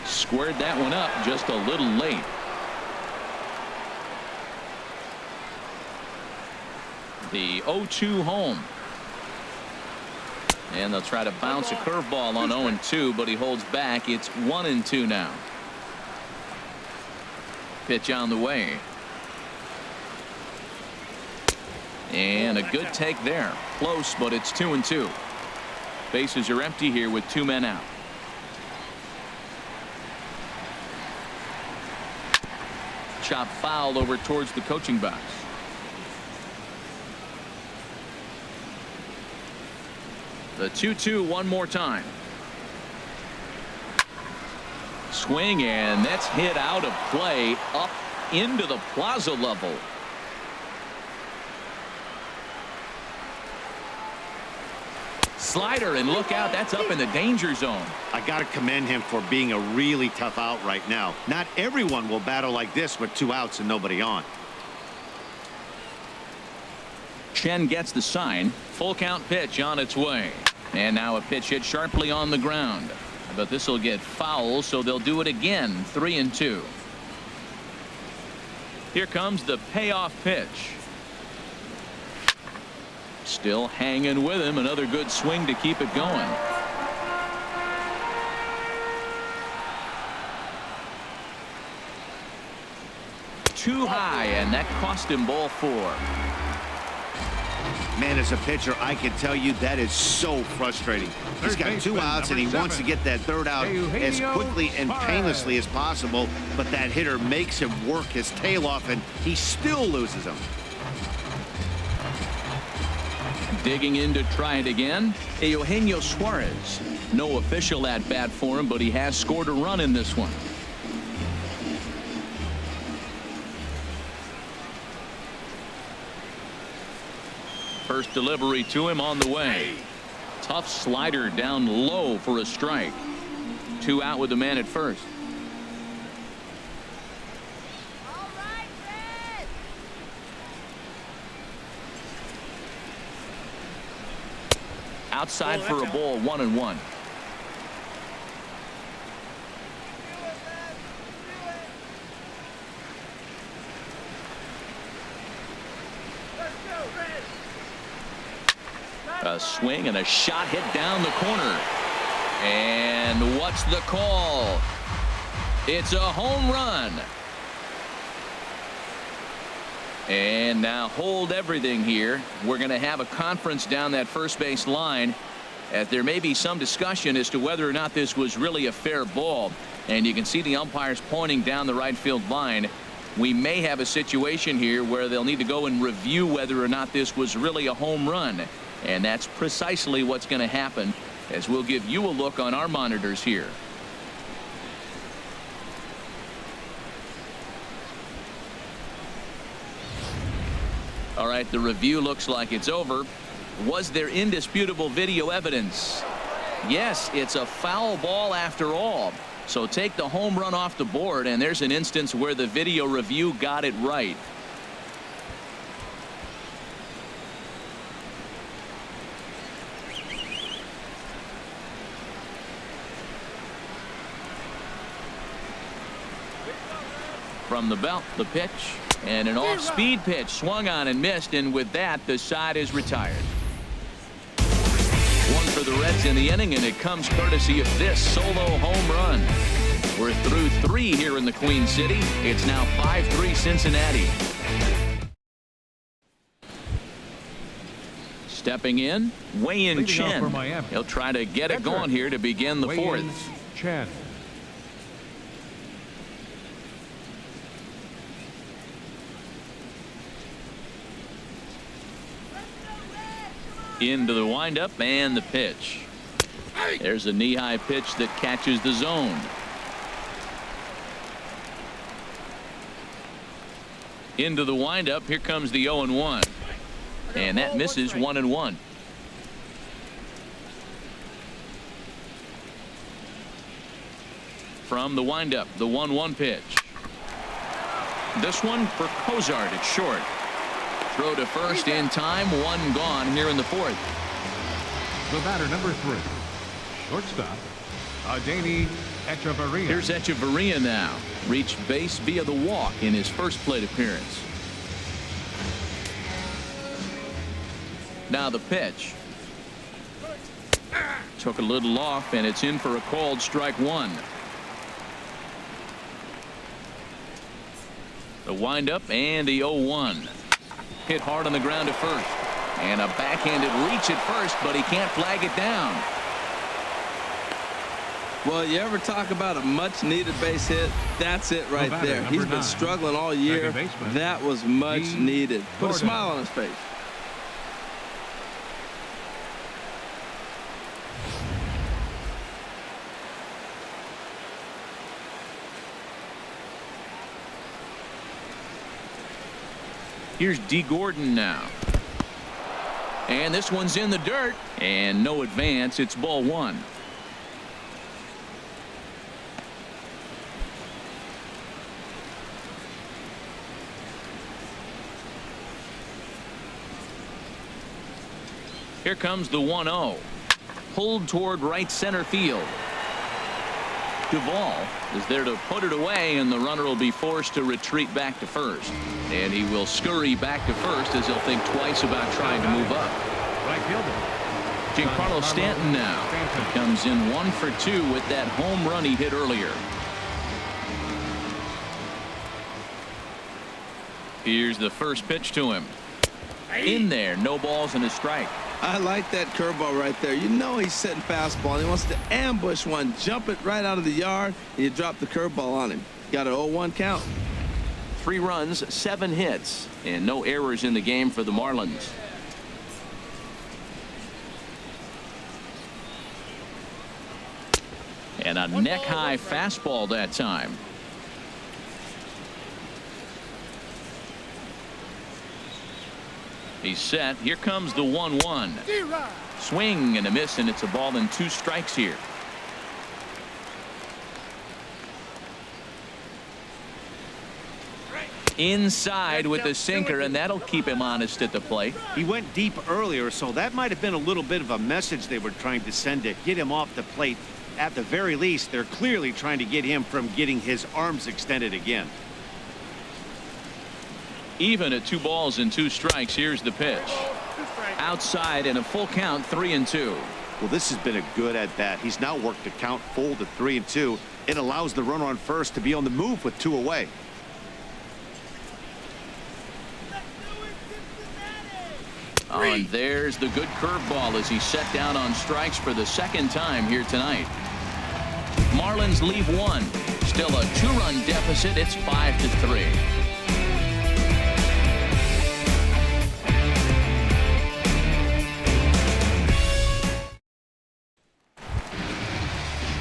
Squared that one up just a little late. The 0-2 home. And they'll try to bounce a curveball on 0-2, but he holds back. It's 1-2 now. Pitch on the way. And a good take there. Close, but it's 2-2. Bases are empty here with 2 men out. Chop foul over towards the coaching box. The 2-2 one more time. Swing, and that's hit out of play up into the plaza level. Slider, and look out, that's up in the danger zone. I got to commend him for being a really tough out right now. Not everyone will battle like this with 2 outs and nobody on. Chen gets the sign. Full count pitch on its way. And now a pitch hit sharply on the ground. But this will get foul, so they'll do it again. 3-2. Here comes the payoff pitch. Still hanging with him. Another good swing to keep it going. Too high, and that cost him ball 4. Man, as a pitcher, I can tell you that is so frustrating. He's got 2 outs, and he wants to get that 3rd out as quickly and painlessly as possible, but that hitter makes him work his tail off, and he still loses him. Digging in to try it again, Eugenio Suarez. No official at bat for him, but he has scored a run in this one. First delivery to him on the way. Tough slider down low for a strike. 2 out with the man at first. All right, Red. Outside for a ball, 1-1. A swing and a shot hit down the corner. And what's the call? It's a home run. And now hold everything here. We're going to have a conference down that first base line, as there may be some discussion as to whether or not this was really a fair ball. And you can see the umpires pointing down the right field line. We may have a situation here where they'll need to go and review whether or not this was really a home run. And that's precisely what's going to happen, as we'll give you a look on our monitors here. All right, the review looks like it's over. Was there indisputable video evidence? Yes, it's a foul ball after all. So take the home run off the board, and there's an instance where the video review got it right. From the belt, the pitch, and an off-speed pitch swung on and missed, and with that, the side is retired. One for the Reds in the inning, and it comes courtesy of this solo home run. We're through 3 here in the Queen City. It's now 5-3 Cincinnati. Stepping in, Wei-Yin Chen. He'll try to get it going here to begin the fourth. Chen. Into the windup and the pitch. There's a knee-high pitch that catches the zone. Into the windup. Here comes the 0-1. And that misses 1-1. From the windup, the 1-1 pitch. This one for Cozart at short. Throw to first in time. 1 gone here in the fourth. The batter, number 3. Shortstop, Adeiny Echeverria. Here's Echeverria now. Reached base via the walk in his first plate appearance. Now the pitch. Took a little off, and it's in for a called strike 1. The windup and the 0-1. Hit hard on the ground to first. And a backhanded reach at first, but he can't flag it down. Well, you ever talk about a much-needed base hit? That's it right there. He's been struggling all year. That was much needed. Put a smile on his face. Here's D. Gordon now. And this one's in the dirt. And no advance. It's ball 1. Here comes the 1-0. Pulled toward right center field. Duvall is there to put it away, and the runner will be forced to retreat back to first. And he will scurry back to first as he'll think twice about trying to move up. Right fielder. Giancarlo Stanton now. He comes in 1 for 2 with that home run he hit earlier. Here's the first pitch to him. In there, no balls and a strike. I like that curveball right there. You know he's setting fastball, and he wants to ambush one, jump it right out of the yard, and you drop the curveball on him. Got an 0-1 count. 3 runs, 7 hits, and no errors in the game for the Marlins. And a neck-high fastball that time. He's set. Here comes the 1-1. Swing and a miss, and it's a ball and 2 strikes here. Inside with the sinker, and that'll keep him honest at the plate. He went deep earlier, so that might have been a little bit of a message they were trying to send to get him off the plate. At the very least, they're clearly trying to get him from getting his arms extended again. Even at 2 balls and 2 strikes. Here's the pitch. Outside and a full count, 3-2. Well, this has been a good at bat. He's now worked the count full to 3-2. It allows the runner on first to be on the move with 2 away. Oh, and there's the good curveball as he's set down on strikes for the 2nd time here tonight. Marlins leave 1. Still a 2-run deficit. It's 5-3.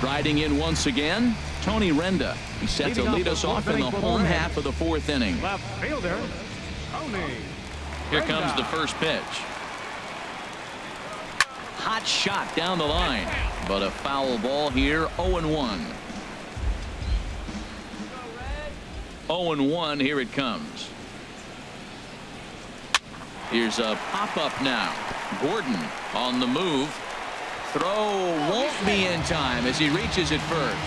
Riding in once again, Tony Renda. He's set to lead us off in the home half of the 4th inning. Left fielder, Tony. Here comes the first pitch. Hot shot down the line, but a foul ball here. 0-1. 0-1. Here it comes. Here's a pop-up now. Gordon on the move. Throw won't be in time as he reaches it first.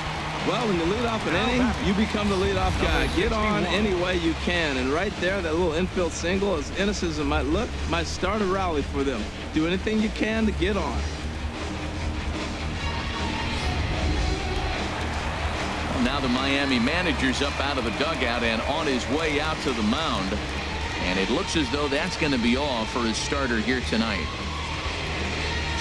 Well, when you lead off an inning, you become the leadoff guy. Get on any way you can. And right there, that little infield single, as innocent as it might look, might start a rally for them. Do anything you can to get on. Well, now the Miami manager's up out of the dugout and on his way out to the mound. And it looks as though that's going to be all for his starter here tonight.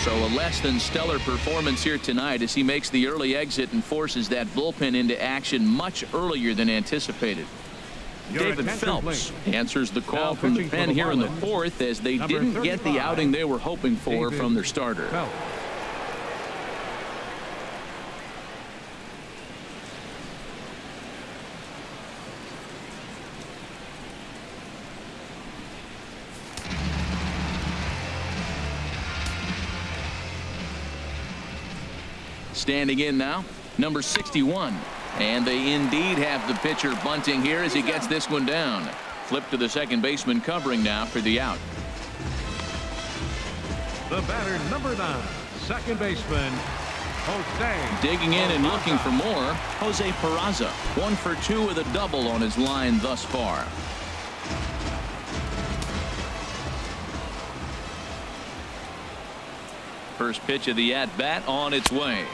So a less than stellar performance here tonight as he makes the early exit and forces that bullpen into action much earlier than anticipated. David Phelps answers the call from the pen here in the fourth as they didn't get the outing they were hoping for from their starter. Standing in now, number 61. And they indeed have the pitcher bunting here as he gets this one down. Flip to the second baseman covering now for the out. The batter, number 9, second baseman, Jose. Digging in and looking for more, Jose Peraza. 1 for 2 with a double on his line thus far. First pitch of the at-bat on its way.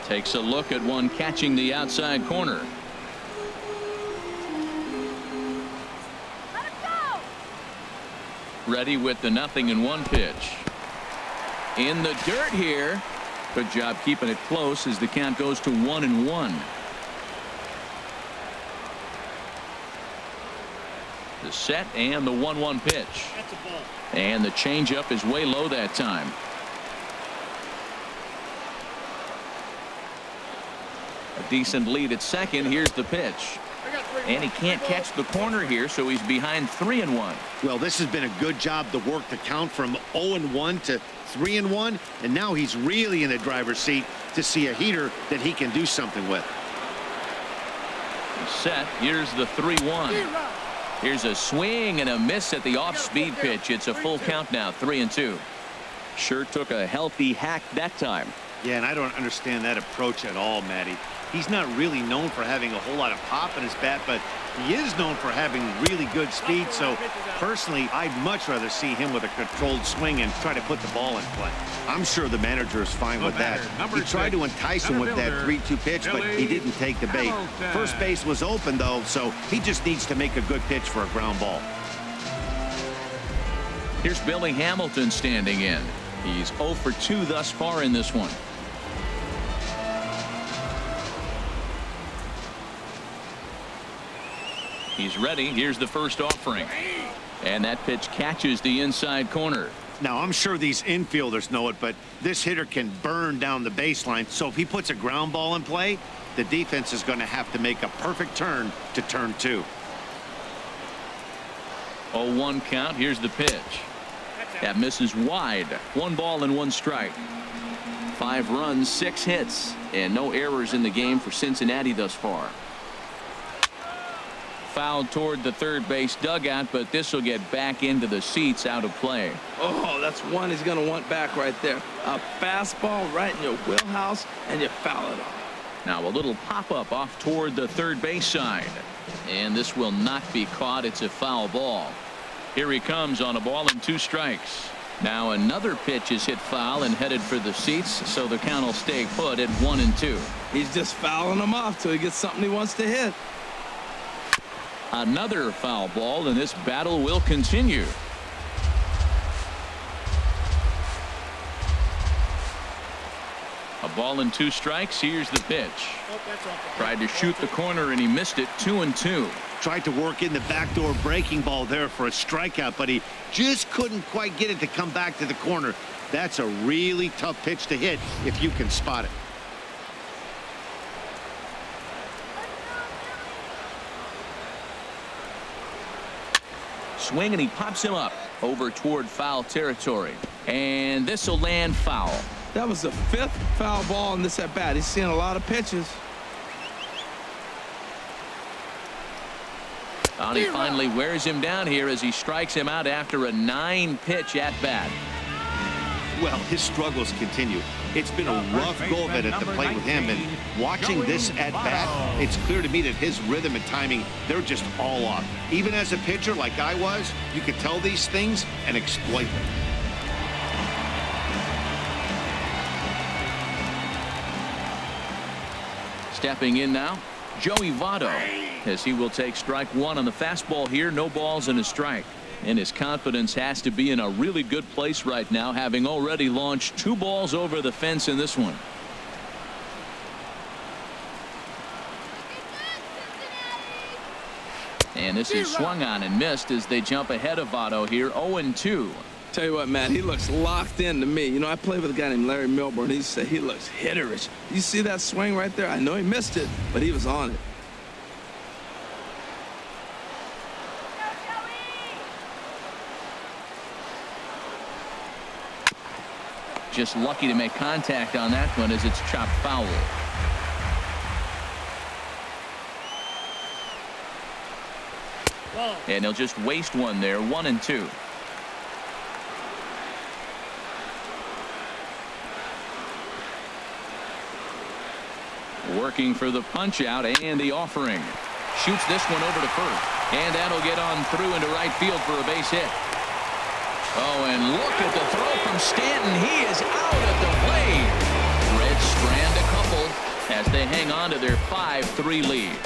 Takes a look at one catching the outside corner. Let him go. Ready with the 0-1 pitch. In the dirt here. Good job keeping it close as the count goes to 1-1. The set and the 1-1 pitch. And the changeup is way low that time. A decent lead at second. Here's the pitch. And he can't catch the corner here, so he's behind 3-1. Well, this has been a good job to work the count from 0-1 to 3-1, and now he's really in the driver's seat to see a heater that he can do something with. Set. Here's the 3-1. Here's a swing and a miss at the off-speed pitch. It's a full count now, 3-2. Sure took a healthy hack that time. Yeah, and I don't understand that approach at all, Matty. He's not really known for having a whole lot of pop in his bat, but he is known for having really good speed. So personally, I'd much rather see him with a controlled swing and try to put the ball in play. I'm sure the manager is fine with that. He tried to entice him with that 3-2 pitch, but he didn't take the bait. First base was open, though, so he just needs to make a good pitch for a ground ball. Here's Billy Hamilton standing in. He's 0 for 2 thus far in this one. He's ready. Here's the first offering. And that pitch catches the inside corner. Now, I'm sure these infielders know it, but this hitter can burn down the baseline. So if he puts a ground ball in play, the defense is going to have to make a perfect turn to turn 2. 0-1 count. Here's the pitch. That misses wide. 1 ball and 1 strike. 5 runs, 6 hits, and no errors in the game for Cincinnati thus far. Fouled toward the third base dugout, but this will get back into the seats out of play. Oh, that's one he's going to want back right there. A fastball right in your wheelhouse, and you foul it off. Now a little pop-up off toward the third base side. And this will not be caught. It's a foul ball. Here he comes on a ball and 2 strikes. Now another pitch is hit foul and headed for the seats, so the count will stay put at 1-2. He's just fouling them off till he gets something he wants to hit. Another foul ball, and this battle will continue. A ball and 2 strikes. Here's the pitch. Tried to shoot the corner and he missed it. 2-2. Tried to work in the backdoor breaking ball there for a strikeout, but he just couldn't quite get it to come back to the corner. That's a really tough pitch to hit if you can spot it. Swing, and he pops him up over toward foul territory. And this will land foul. That was the 5th foul ball in this at bat. He's seeing a lot of pitches. And he finally wears him down here as he strikes him out after a 9-pitch at bat. Well, his struggles continue. It's been a rough go of it at the plate with him, and watching this at bat, it's clear to me that his rhythm and timing, they're just all off. Even as a pitcher like I was, you could tell these things and exploit them. Stepping in now, Joey Votto, as he will take strike one on the fastball here. No balls and a strike. And his confidence has to be in a really good place right now, having already launched 2 balls over the fence in this one. And this is swung on and missed as they jump ahead of Votto here, 0-2. Tell you what, Matt, he looks locked in to me. You know, I played with a guy named Larry Milburn. He said he looks hitterish. You see that swing right there? I know he missed it, but he was on it. Just lucky to make contact on that one as it's chopped foul. And he'll just waste one there, 1-2. Working for the punch out and the offering. Shoots this one over to first. And that'll get on through into right field for a base hit. Oh, and look at the throw from Stanton. He is out at the plate. Reds strand a couple as they hang on to their 5-3 lead.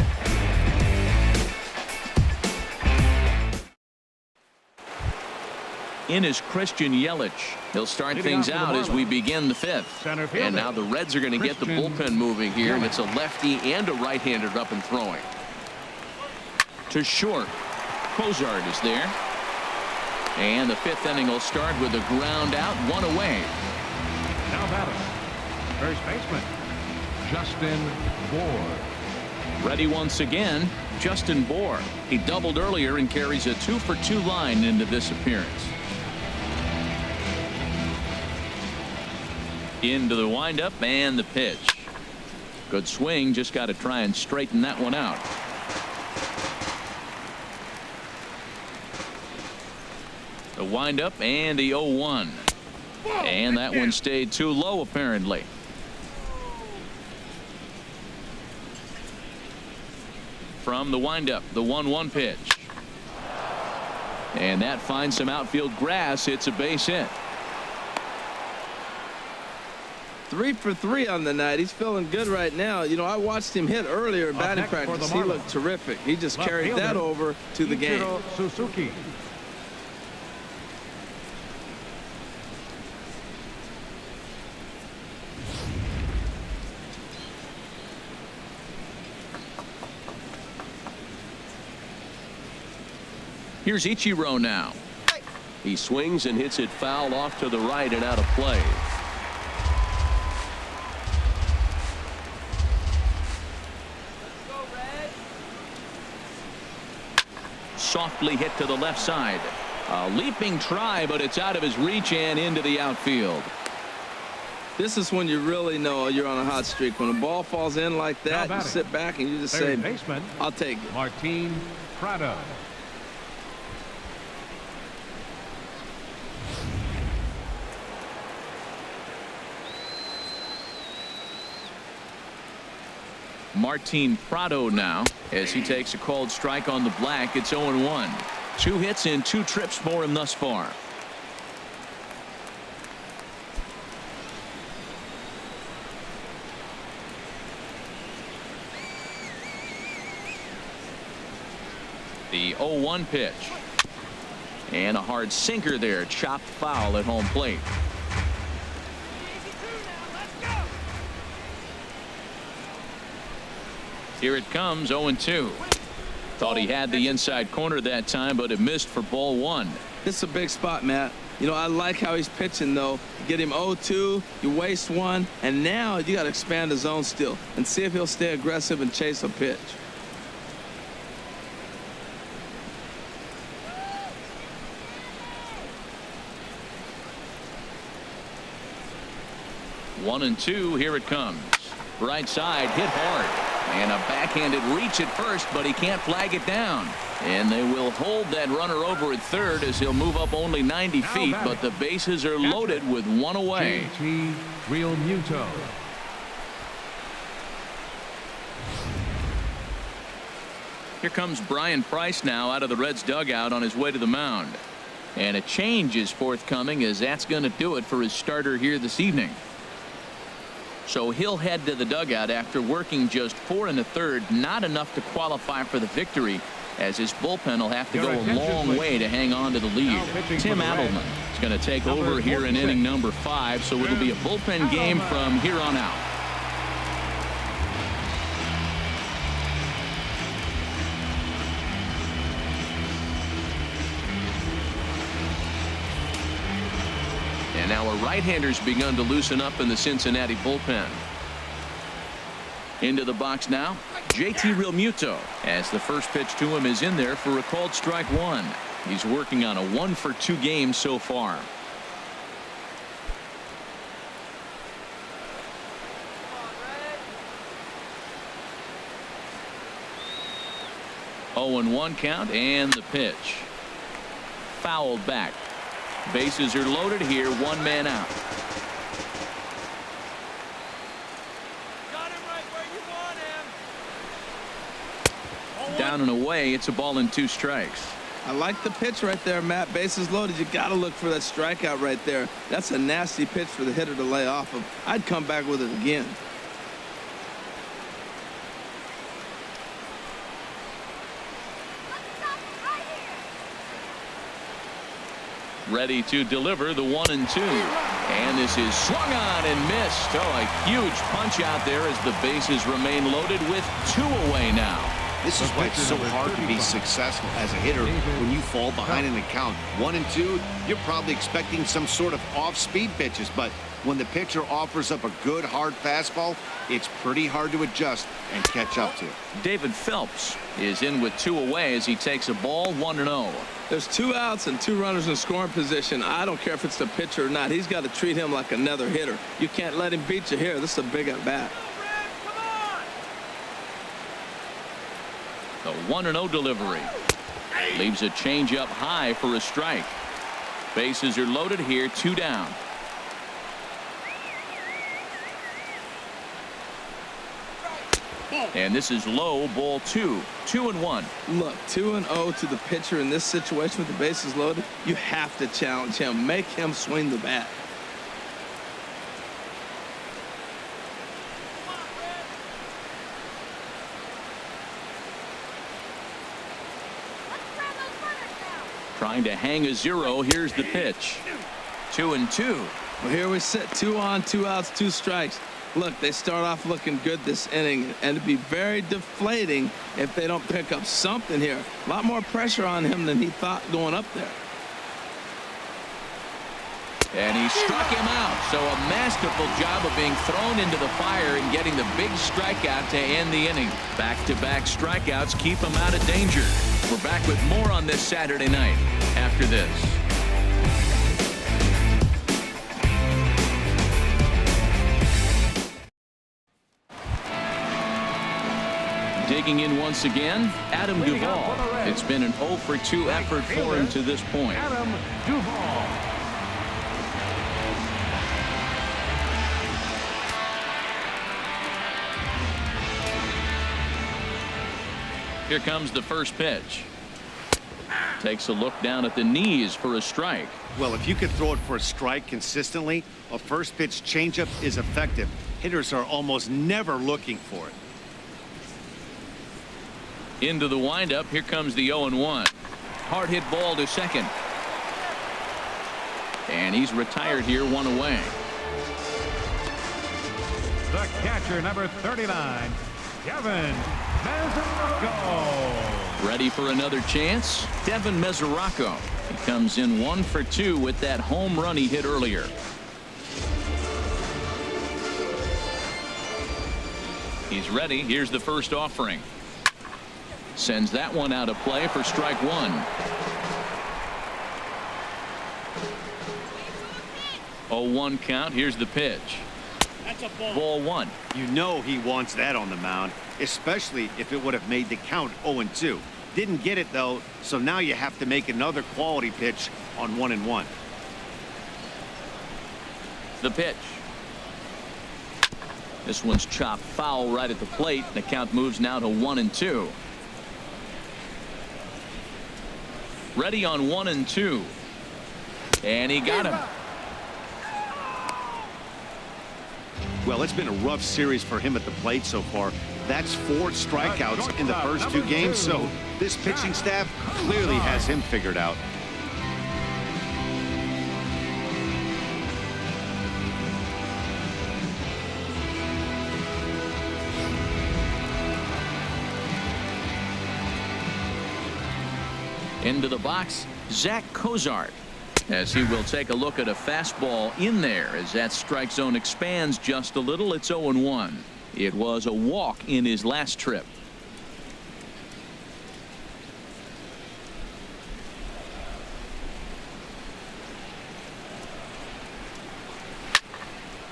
In is Christian Yelich. He'll start things out as we begin the 5th. And now the Reds are going to get the bullpen moving here. And it's a lefty and a right-hander up and throwing. To short. Cozart is there. And the 5th inning will start with a ground out, 1 away. Now batting, first baseman, Justin Bour. Ready once again, Justin Bour. He doubled earlier and carries a 2-for-2 line into this appearance. Into the windup and the pitch. Good swing, just got to try and straighten that one out. The windup and the 0-1. And that one stayed too low apparently. From the windup, the 1-1 pitch. And that finds some outfield grass. It's a base hit. 3 for 3 on the night. He's feeling good right now. You know, I watched him hit earlier in batting practice. He looked terrific. He just carried that over to the game. Suzuki. Here's Ichiro now. He swings and hits it foul off to the right and out of play. Softly hit to the left side. A leaping try, but it's out of his reach and into the outfield. This is when you really know you're on a hot streak. When a ball falls in like that, you sit back and you just say, baseman, I'll take it. Martin Prado. Martin Prado now as he takes a called strike on the black. It's 0-1. 2 hits and 2 trips for him thus far. The 0-1 pitch. And a hard sinker there. Chopped foul at home plate. Here it comes, 0-2. Thought he had the inside corner that time, but it missed for ball 1. This is a big spot, Matt. You know, I like how he's pitching, though. You get him 0-2, you waste 1, and now you got to expand the zone still and see if he'll stay aggressive and chase a pitch. One and two. Here it comes. Right side, hit hard. And a backhanded reach at first, but he can't flag it down. And they will hold that runner over at third as he'll move up only 90 feet, but the bases are loaded with one away. JT Realmuto. Here comes Brian Price now out of the Reds dugout on his way to the mound. And a change is forthcoming, as that's going to do it for his starter here this evening. So he'll head to the dugout after working just 4 1/3, not enough to qualify for the victory, as his bullpen will have to go a long way to hang on to the lead. Tim Adelman is going to take over here in inning number 5, so it'll be a bullpen game from here on out. And now a right-hander's begun to loosen up in the Cincinnati bullpen. Into the box now, JT Realmuto, as the first pitch to him is in there for a called strike 1. He's working on a 1-for-2 game so far. Oh, 0-1 count, and the pitch. Fouled back. Bases are loaded here, 1 man out. Got him right where you want him. Down and away, it's a ball and 2 strikes. I like the pitch right there, Matt. Bases loaded. You got to look for that strikeout right there. That's a nasty pitch for the hitter to lay off of. I'd come back with it again. Ready to deliver the 1-2. And this is swung on and missed. Oh, a huge punch out there as the bases remain loaded with 2 away now. This is why it's so hard to be successful as a hitter when you fall behind in the count. 1 and 2, you're probably expecting some sort of off-speed pitches, but when the pitcher offers up a good hard fastball, it's pretty hard to adjust and catch up to. David Phelps is in with 2 away as he takes a ball, 1-0. There's 2 outs and 2 runners in scoring position. I don't care if it's the pitcher or not. He's got to treat him like another hitter. You can't let him beat you here. This is a big at bat. The 1-0 delivery leaves a changeup high for a strike. Bases are loaded here, 2 down. And this is low, ball 2. 2-1. Look, 2-0 to the pitcher in this situation with the bases loaded. You have to challenge him. Make him swing the bat. Trying to hang a 0. Here's the pitch. 2-2. Well, here we sit. 2 on, 2 outs, 2 strikes. Look, they start off looking good this inning, and it'd be very deflating if they don't pick up something here. A lot more pressure on him than he thought going up there. And he struck him out. So a masterful job of being thrown into the fire and getting the big strikeout to end the inning. Back-to-back strikeouts keep him out of danger. We're back with more on this Saturday night after this. Digging in once again, Adam Duvall. It's been an 0-for-2 effort for him to this point. Adam Duvall. Here comes the first pitch. Takes a look down at the knees for a strike. Well, if you could throw it for a strike consistently, a first pitch changeup is effective. Hitters are almost never looking for it. Into the windup. Here comes the 0-1. Hard hit ball to second. And he's retired here, 1 away. The catcher, number 39, Kevin Mesoraco. Ready for another chance? Devin Mesoraco. He comes in 1-for-2 with that home run he hit earlier. He's ready. Here's the first offering. Sends that one out of play for strike 1. 0-1 count. Here's the pitch. That's a ball. Ball 1. You know he wants that on the mound. especially if it would have made the count 0-2. Didn't get it, though, so now you have to make another quality pitch on 1-1. The pitch. This one's chopped foul right at the plate. The count moves now to 1-2. Ready on 1-2. And he got him. Well, it's been a rough series for him at the plate so far. That's 4 strikeouts in the first 2 games, so this pitching staff clearly has him figured out. Into the box, Zach Cozart, as he will take a look at a fastball in there as that strike zone expands just a little. It's 0-1. It was a walk in his last trip.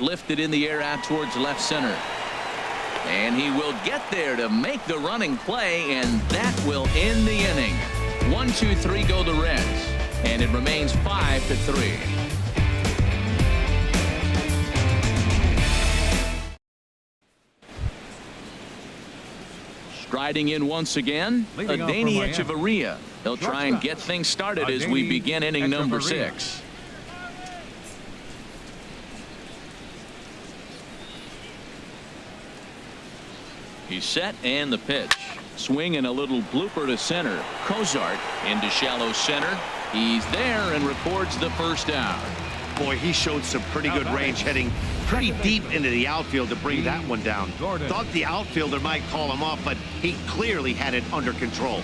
Lifted in the air out towards left center. And he will get there to make the running play, and that will end the inning. 1-2-3 go the Reds, and it remains 5-3. Striding in once again, Adeiny Echeverria. He'll try and get things started as we begin inning number 6. He's set, and the pitch. Swing and a little blooper to center. Cozart into shallow center. He's there and records the first out. Boy, he showed some pretty good range heading pretty deep into the outfield to bring that one down. Thought the outfielder might call him off, but he clearly had it under control.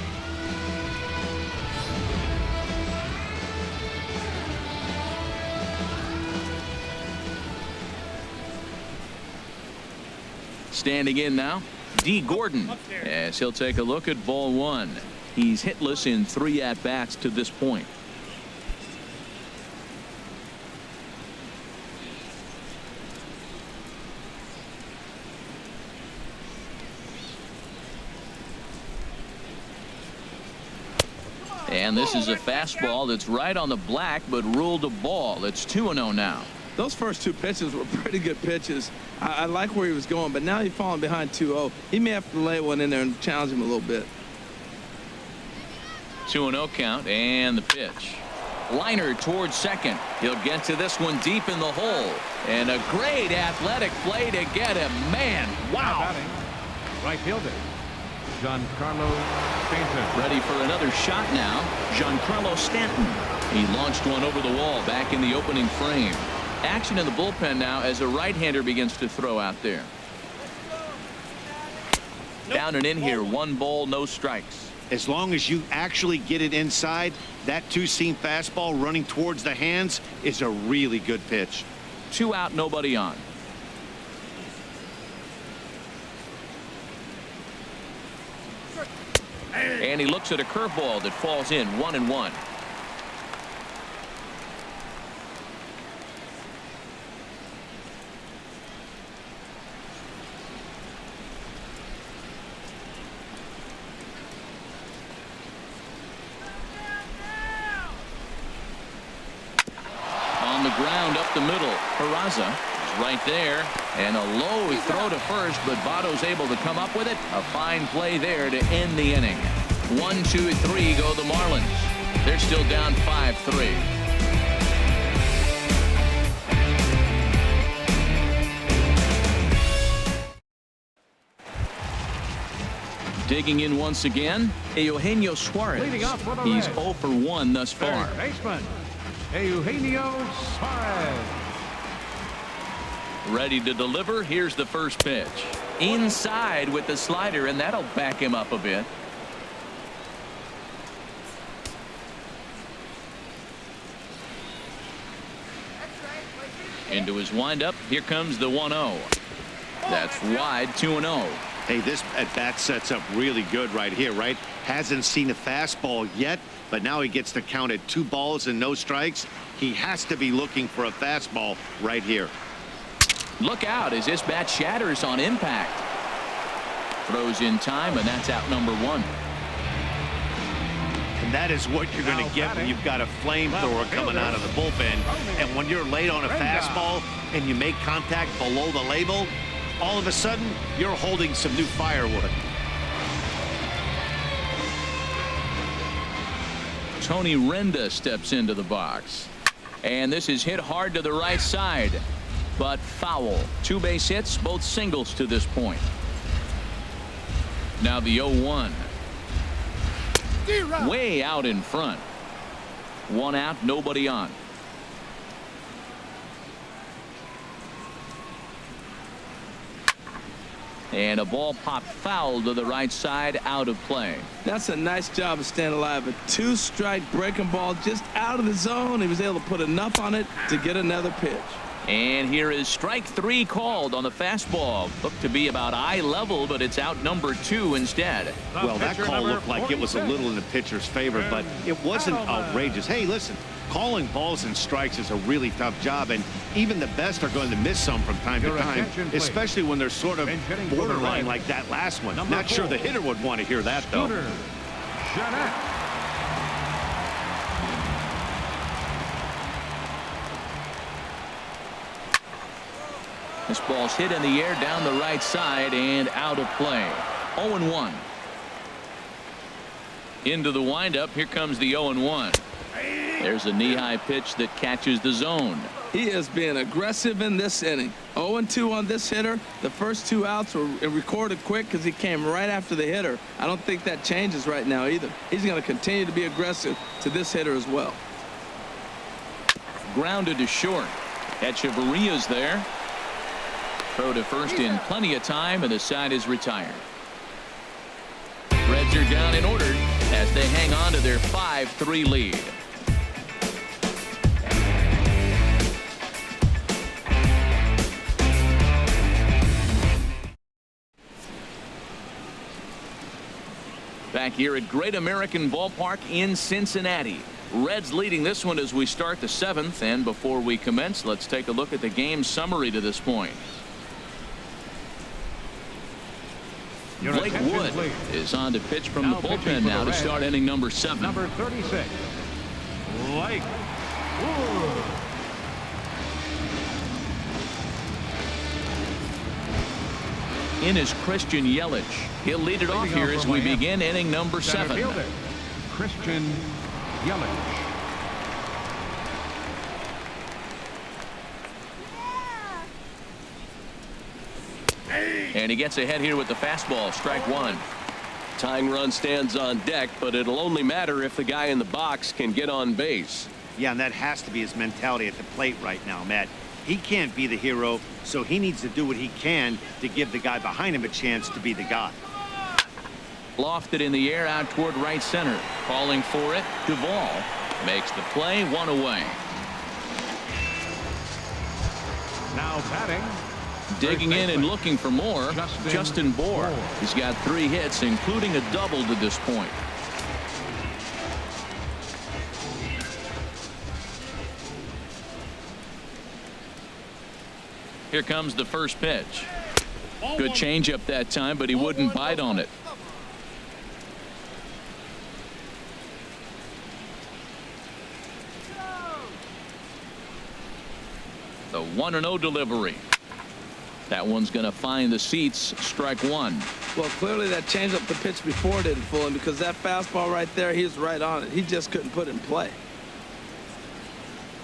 Standing in now, D. Gordon, as he'll take a look at ball 1. He's hitless in 3 at-bats to this point. And this is a fastball that's right on the black, but ruled a ball. It's 2-0 now. Those first 2 pitches were pretty good pitches. I like where he was going, but now he's falling behind 2-0. He may have to lay one in there and challenge him a little bit. 2-0 count, and the pitch. Liner towards second. He'll get to this one deep in the hole. And a great athletic play to get him. Man, wow. Right fielder, Giancarlo Stanton. Ready for another shot now. Giancarlo Stanton. He launched one over the wall back in the opening frame. Action in the bullpen now as a right-hander begins to throw out there. Down and in here, 1 ball, no strikes. As long as you actually get it inside, that 2-seam fastball running towards the hands is a really good pitch. 2 out, nobody on. And he looks at a curveball that falls in, 1-1. On the ground up the middle, Peraza is right there, and a low throw to first, but Votto's able to come up with it. A fine play there to end the inning. 1-2-3 go the Marlins. They're still down 5-3. Digging in once again, Eugenio Suarez. He's 0 for 1 thus far. Third baseman, Eugenio Suarez. Ready to deliver. Here's the first pitch. Inside with the slider, and that'll back him up a bit. Into his windup. Here comes the 1-0. That's wide, 2-0. Hey, this at-bat sets up really good right here, right? Hasn't seen a fastball yet, but now he gets to count at 2 balls and no strikes. He has to be looking for a fastball right here. Look out as this bat shatters on impact. Throws in time, and that's out number 1. And that is what you're going to get when you've got a flamethrower coming out of the bullpen. And when you're late on a fastball and you make contact below the label, all of a sudden, you're holding some new firewood. Tony Renda steps into the box. And this is hit hard to the right side, but foul. 2 base hits, both singles to this point. Now the 0-1. Way out in front. 1 out, nobody on. And a ball popped foul to the right side, out of play. That's a nice job of staying alive. A 2-strike breaking ball just out of the zone. He was able to put enough on it to get another pitch. And here is strike 3 called on the fastball. Looked to be about eye level, but it's out number 2 instead. Well, that call looked like it was a little in the pitcher's favor, but it wasn't outrageous. Hey, listen, calling balls and strikes is a really tough job, and even the best are going to miss some from time to time, especially when they're sort of borderline like that last one. Not sure the hitter would want to hear that, though. This ball's hit in the air down the right side and out of play. 0-1. Into the windup. Here comes the 0-1. There's a knee-high pitch that catches the zone. He is being aggressive in this inning. 0-2 on this hitter. The first 2 outs were recorded quick because he came right after the hitter. I don't think that changes right now either. He's going to continue to be aggressive to this hitter as well. Grounded to short. Echeverria's there. Throw to first in plenty of time, and the side is retired. Reds are down and ordered as they hang on to their 5-3 lead. Back here at Great American Ballpark in Cincinnati. Reds leading this one as we start the 7th, and before we commence, let's take a look at the game summary to this point. Blake Wood is on to pitch from the bullpen now to start inning number 7. Number 36, Blake Wood. In is Christian Yelich. He'll lead it off here as we begin inning number 7. Christian Yelich. And he gets ahead here with the fastball. Strike 1. Tying run stands on deck, but it'll only matter if the guy in the box can get on base. Yeah, and that has to be his mentality at the plate right now, Matt. He can't be the hero, so he needs to do what he can to give the guy behind him a chance to be the guy. Lofted in the air out toward right center. Calling for it. Duvall makes the play. 1 away. Now batting. Digging in and looking for more, Justin Bour. He's got 3 hits, including a double to this point. Here comes the first pitch. Good changeup that time, but he wouldn't bite on it. The 1-0 delivery. That one's going to find the seats. Strike 1. Well, clearly that changeup the pitch before didn't fool him because that fastball right there, he was right on it. He just couldn't put it in play.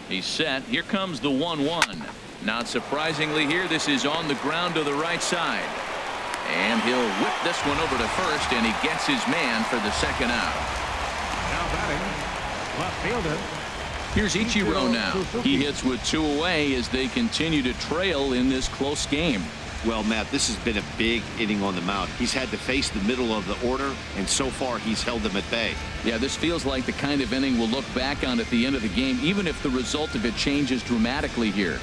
He's set. Here comes the 1-1. Not surprisingly here, this is on the ground to the right side. And he'll whip this one over to first, and he gets his man for the 2nd out. Now batting, left fielder. Here's Ichiro now. He hits with 2 away as they continue to trail in this close game. Well, Matt, this has been a big inning on the mound. He's had to face the middle of the order, and so far he's held them at bay. Yeah, this feels like the kind of inning we'll look back on at the end of the game, even if the result of it changes dramatically here.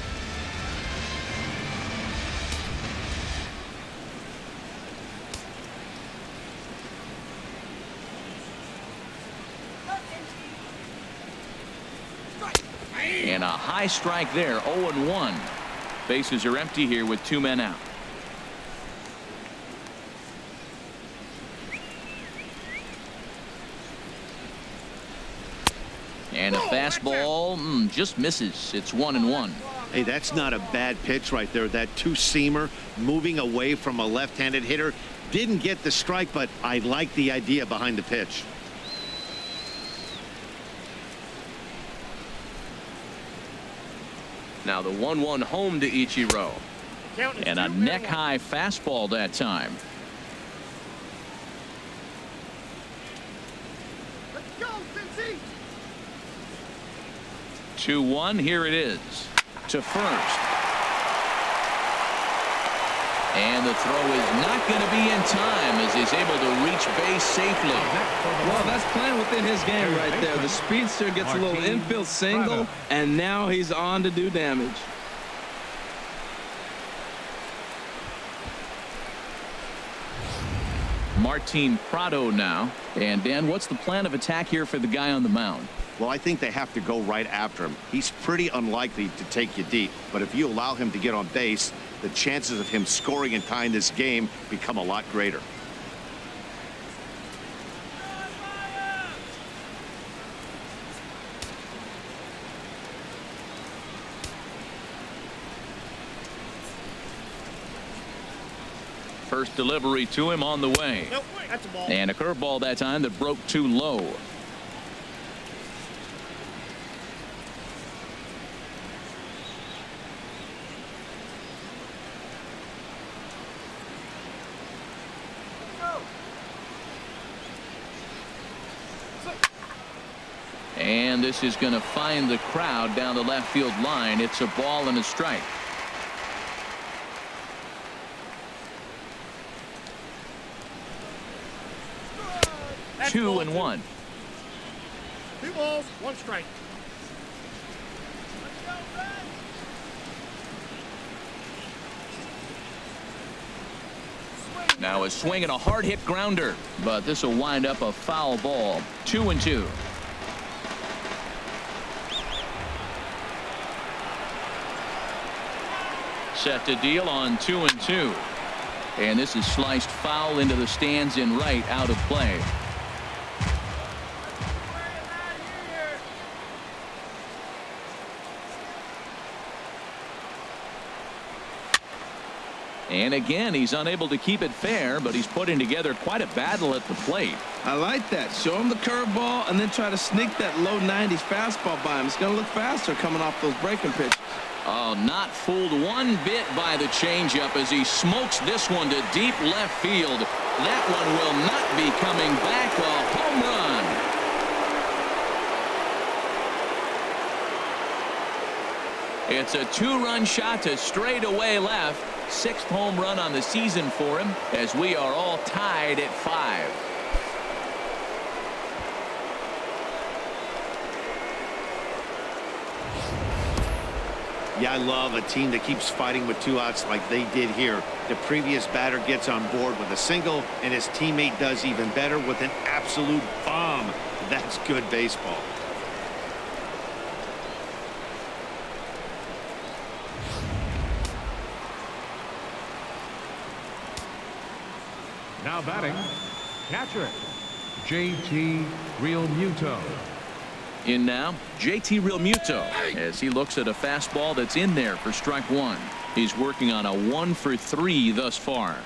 And a high strike there. 0-1. Bases are empty here with 2 men out. And a fastball just misses. It's 1-1. Hey, that's not a bad pitch right there. That two-seamer moving away from a left-handed hitter. Didn't get the strike, but I like the idea behind the pitch. Now the 1-1 home to Ichiro. And a neck-high fastball that time. Let's go, Cincy! 2-1. Here it is. To first. And the throw is not going to be in time as he's able to reach base safely. Well, that's playing within his game right there. The speedster gets a little infield single, and now he's on to do damage. Martin Prado now. And Dan, what's the plan of attack here for the guy on the mound? Well, I think they have to go right after him. He's pretty unlikely to take you deep, but if you allow him to get on base, the chances of him scoring and tying this game become a lot greater. First delivery to him on the way. Nope, that's a ball. And a curveball that time that broke too low. And this is going to find the crowd down the left field line. It's a ball and a strike. That's 2-1. 2 balls, 1 strike. Now a swing and a hard hit grounder, but this will wind up a foul ball. 2-2. Set to deal on 2-2. And this is sliced foul into the stands in right, out of play. And again, he's unable to keep it fair, but he's putting together quite a battle at the plate. I like that. Show him the curveball and then try to sneak that low 90s fastball by him. It's going to look faster coming off those breaking pitches. Oh, not fooled one bit by the changeup as he smokes this one to deep left field. That one will not be coming back. A home run. It's a 2-run shot to straightaway left. 6th home run on the season for him as we are all tied at 5. Yeah, I love a team that keeps fighting with 2 outs like they did here. The previous batter gets on board with a single, and his teammate does even better with an absolute bomb. That's good baseball. Now batting, catcher, JT Realmuto. In now, JT Realmuto as he looks at a fastball that's in there for strike 1. He's working on a 1-for-3 thus far.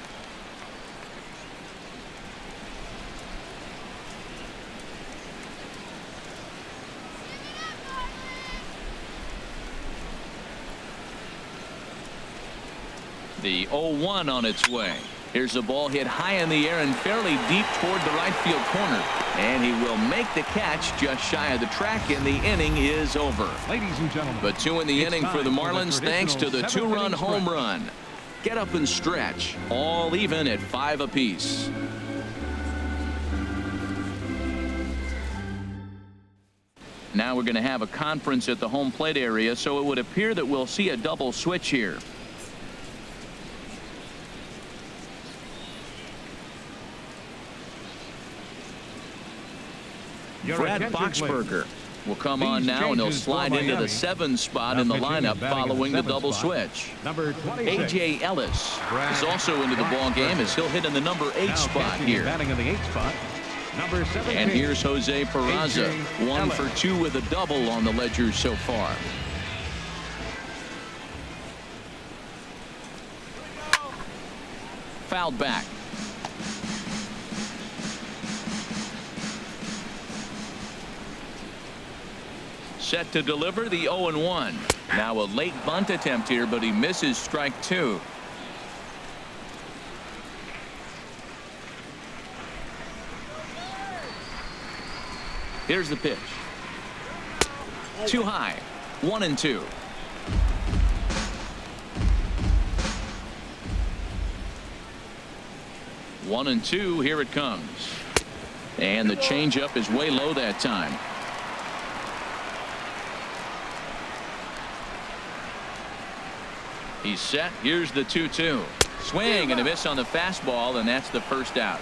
The 0-1 on its way. Here's a ball hit high in the air and fairly deep toward the right field corner. And he will make the catch just shy of the track, and the inning is over. Ladies and gentlemen, But 2 in the it's inning for the time Marlins thanks to the traditional 2-run 7th home inning run. Get up and stretch. All even at 5 apiece. Now we're going to have a conference at the home plate area, so it would appear that we'll see a double switch here. Your Brad attention, Boxberger will come These on now, and he'll changes slide for into the Miami. 7 spot Now in the pitching lineup and batting in the following the 7th double spot. switch. Number 26. A.J. Ellis Brad is also into the ball game as he'll hit in the number 8 Now spot catching here. and batting in the 8th spot, Number 17. And here's Jose Peraza, 1 for 2 with a double on the ledger so far. Fouled back. Set to deliver the 0-1. Now a late bunt attempt here, but he misses strike 2. Here's the pitch. Too high. 1-2. One and two. Here it comes. And the changeup is way low that time. He's set. Here's the 2-2. Swing and a miss on the fastball, and that's the first out.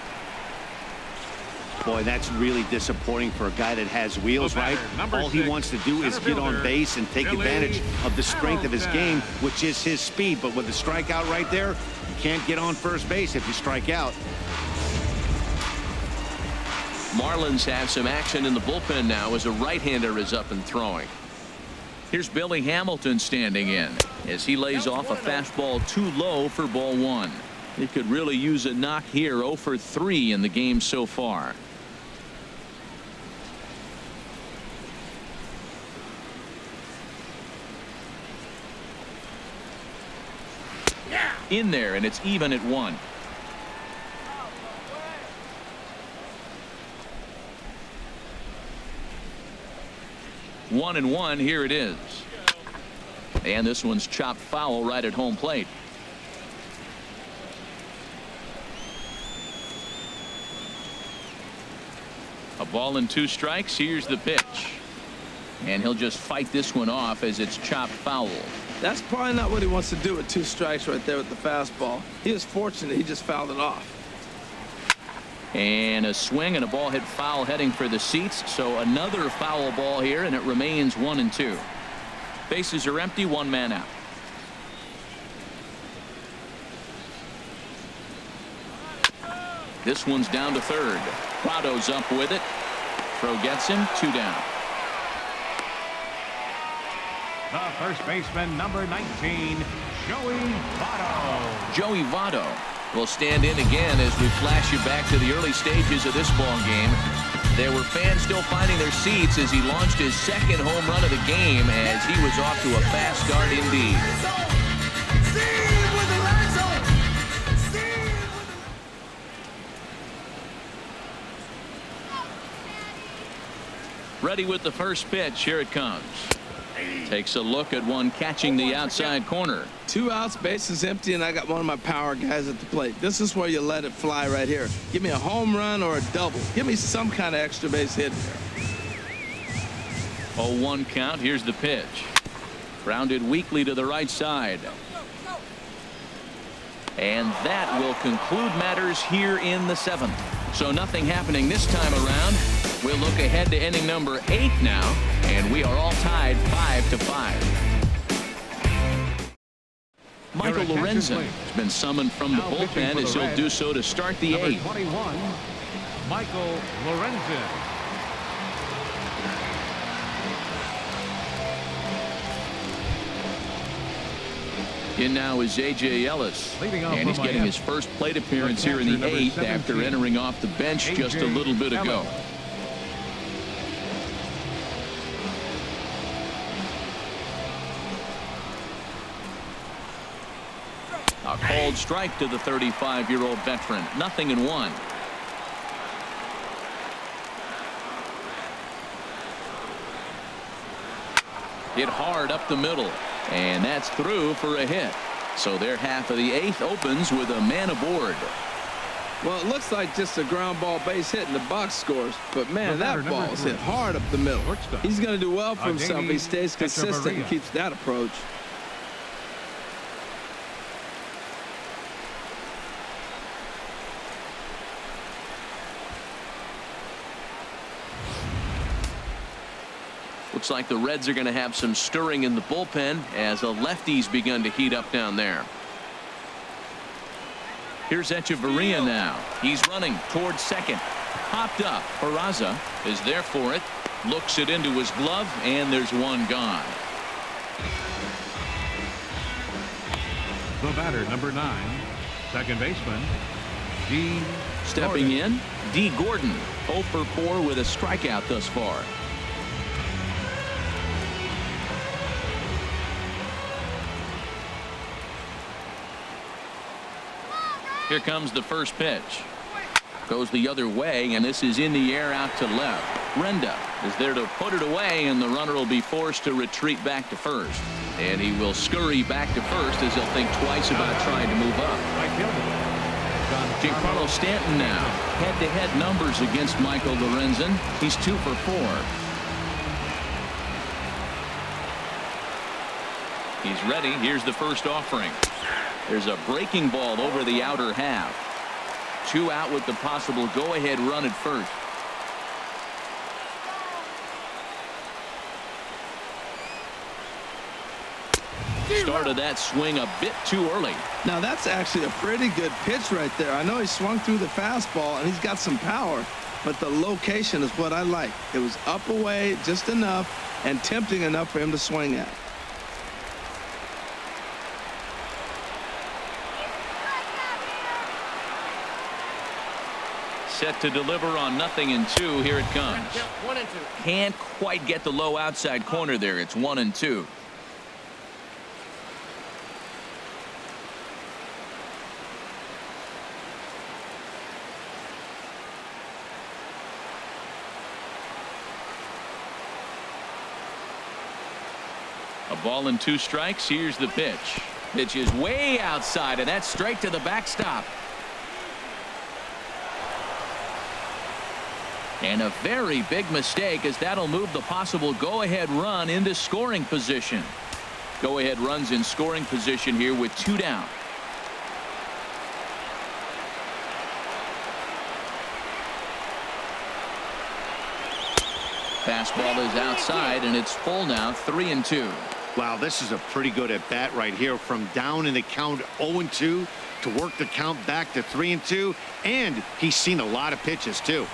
Boy, that's really disappointing for a guy that has wheels, right? All he wants to do is get on base and take advantage of the strength of his game, which is his speed. But with the strikeout right there, you can't get on first base if you strike out. Marlins have some action in the bullpen now as a right-hander is up and throwing. Here's Billy Hamilton standing in as he lays off a fastball too low for ball 1. He could really use a knock here. 0 for 3 in the game so far. In there, and it's even at 1. One and one. Here it is. And this one's chopped foul right at home plate. A ball and 2 strikes. Here's the pitch. And he'll just fight this one off as it's chopped foul. That's probably not what he wants to do with 2 strikes right there with the fastball. He was fortunate he just fouled it off. And a swing and a ball hit foul heading for the seats. So another foul ball here, and it remains 1 and 2. Bases are empty. 1 man out. This one's down to third. Prado's up with it. Throw gets him. 2 down. The first baseman, number 19, Joey Votto. Joey Votto will stand in again as we flash you back to the early stages of this ball game. There were fans still finding their seats as he launched his second home run of the game as he was off to a fast start indeed. Ready with the first pitch. Here it comes. Takes a look at one catching the outside corner. 2 outs, bases empty, and I got one of my power guys at the plate. This is where you let it fly right here. Give me a home run or a double. Give me some kind of extra base hit here. 0-1 count. Here's the pitch. Grounded weakly to the right side. And that will conclude matters here in the 7th. So nothing happening this time around. We'll look ahead to inning number 8 now, and we are all tied 5-5. Michael Lorenzen has been summoned from the bullpen as he'll do so to start the 8th. 21, Michael Lorenzen. In now is A.J. Ellis, and he's getting his first plate appearance here in the 8th after entering off the bench just a little bit ago. A called strike to the 35-year-old veteran. 0-1. Hit hard up the middle, and that's through for a hit. So their half of the 8th opens with a man aboard. Well, it looks like just a ground ball base hit and the box scores, but man, that ball is hit hard up the middle. He's going to do well for himself if he stays consistent and keeps that approach. Looks like the Reds are going to have some stirring in the bullpen as a lefty's begun to heat up down there. Here's Echeverria now. He's running towards second. Popped up. Peraza is there for it. Looks it into his glove, and there's one gone. The batter, number 9, second baseman, D. Stepping in, D. Gordon. 0 for 4 with a strikeout thus far. Here comes the first pitch. Goes the other way, and this is in the air out to left. Renda is there to put it away, and the runner will be forced to retreat back to first. And he will scurry back to first as he'll think twice about trying to move up. Giancarlo Stanton now. Head-to-head numbers against Michael Lorenzen. He's 2 for 4. He's ready. Here's the first offering. There's a breaking ball over the outer half. 2 out with the possible go-ahead run at first. Started that swing a bit too early. Now that's actually a pretty good pitch right there. I know he swung through the fastball and he's got some power, but the location is what I like. It was up away just enough and tempting enough for him to swing at. Set to deliver on 0-2. Here it comes. 1-2. Can't quite get the low outside corner there. It's 1-2. A ball and 2 strikes. Here's the pitch. Pitch is way outside, and that's straight to the backstop. And a very big mistake, as that'll move the possible go-ahead run into scoring position. Go-ahead runs in scoring position here with 2 down. Fastball is outside, and it's full now. 3-2. Wow, this is a pretty good at bat right here, from down in the count 0-2 to work the count back to 3-2, and he's seen a lot of pitches too.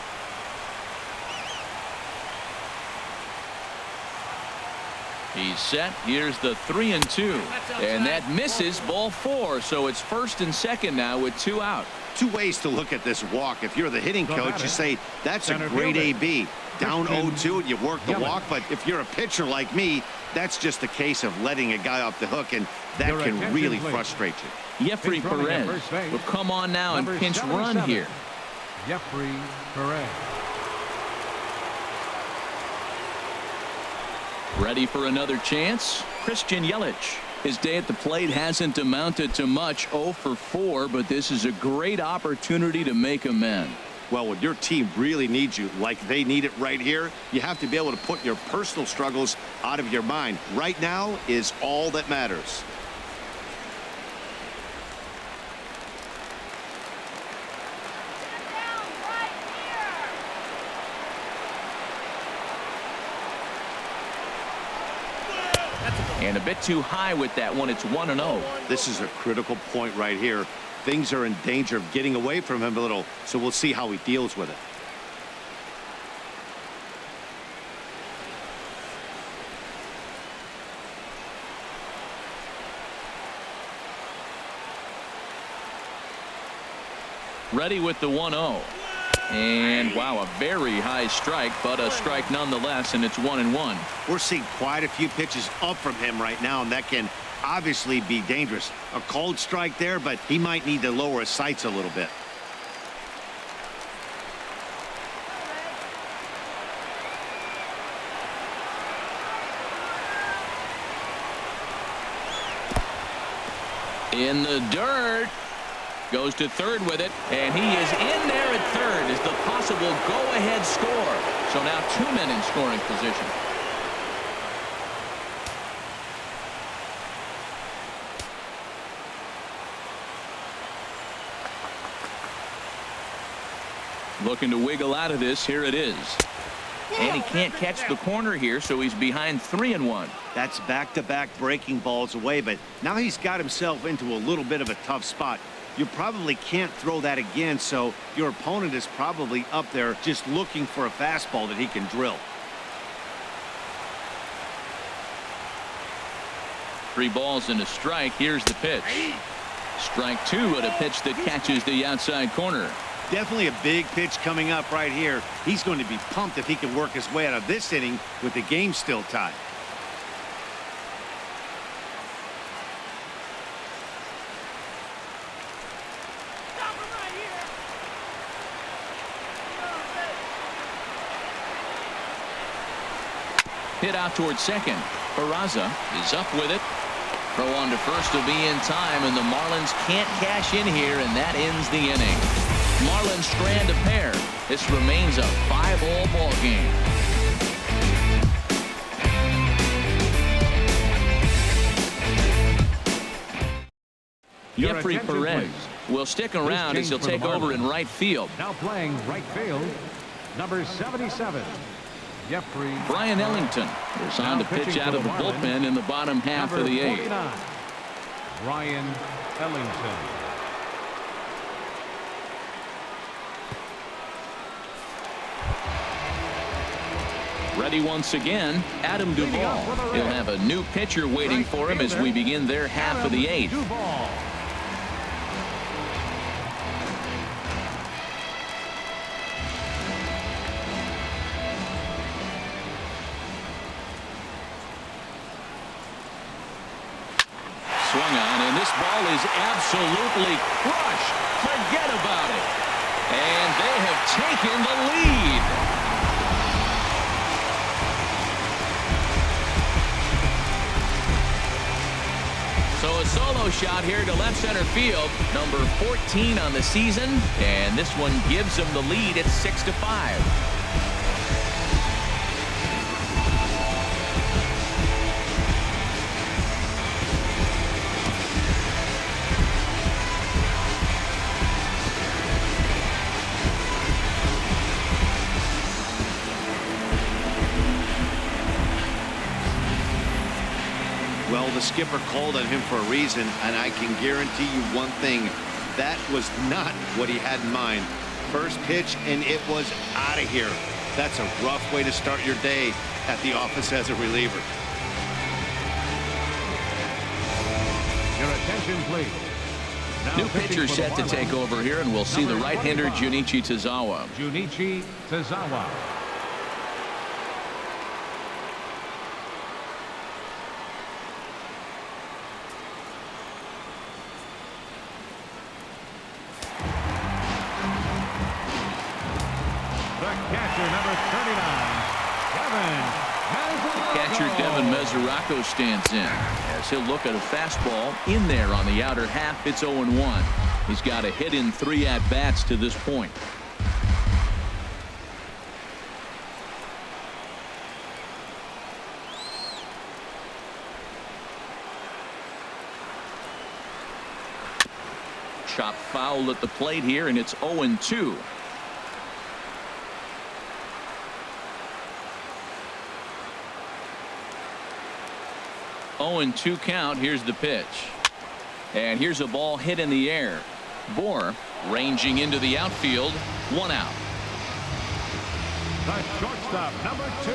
He's set. Here's the 3-2, and that misses. Ball 4, so it's first and second now with 2 out. 2 ways to look at this walk. If you're the hitting coach, you say that's a great AB. Down 0-2 and you work the walk, but if you're a pitcher like me, that's just a case of letting a guy off the hook, and that can really frustrate you. Jeffrey Perez will come on now and pinch run here. Jeffrey Perez. Ready for another chance? Christian Yelich. His day at the plate hasn't amounted to much. 0 for 4, but this is a great opportunity to make amends. Well, when your team really needs you, like they need it right here, you have to be able to put your personal struggles out of your mind. Right now is all that matters. And a bit too high with that one. It's 1-0. This is a critical point right here. Things are in danger of getting away from him a little, so we'll see how he deals with it. Ready with the 1-0. And wow, a very high strike, but a strike nonetheless, and it's 1-1. We're seeing quite a few pitches up from him right now, and that can obviously be dangerous. A cold strike there, but he might need to lower his sights a little bit. In the dirt. Goes to third with it, and he is in there at third as the possible go-ahead score. So now 2 men in scoring position. Looking to wiggle out of this. Here it is. And he can't catch the corner here, so he's behind 3-1. That's back-to-back breaking balls away, but now he's got himself into a little bit of a tough spot. You probably can't throw that again, so your opponent is probably up there just looking for a fastball that he can drill. 3 balls and a strike. Here's the pitch. Strike 2 at a pitch that catches the outside corner. Definitely a big pitch coming up right here. He's going to be pumped if he can work his way out of this inning with the game still tied. Hit out towards second. Peraza is up with it. Throw on to first will be in time, and the Marlins can't cash in here, and that ends the inning. Marlins strand a pair. This remains a 5-all ball game. Jeffrey Perez will stick around as he'll take over in right field. Now playing right field, number 77. Jeffrey Brian Ellington is on to pitch out of the bullpen in the bottom half of the 8th. Brian Ellington. Ready once again, Adam Duvall. He'll have a new pitcher waiting for him as we begin their half of the 8th. Swung on, and this ball is absolutely crushed. Forget about it. And they have taken the lead. So a solo shot here to left center field, number 14 on the season, and this one gives them the lead at 6-5. Well, the skipper called on him for a reason, and I can guarantee you one thing. That was not what he had in mind. First pitch, and it was out of here. That's a rough way to start your day at the office as a reliever. Your attention, please. Now New pitcher set to take over here, and we'll see the right-hander Junichi Tazawa. Junichi Tazawa. Catcher Devin Mesoraco stands in as he'll look at a fastball in there on the outer half. It's 0-1. He's got a hit in 3 at-bats to this point. Chop foul at the plate here, and it's 0-2. 0-2 count. Here's the pitch. And here's a ball hit in the air. Bohr ranging into the outfield. 1 out. The shortstop, number 2,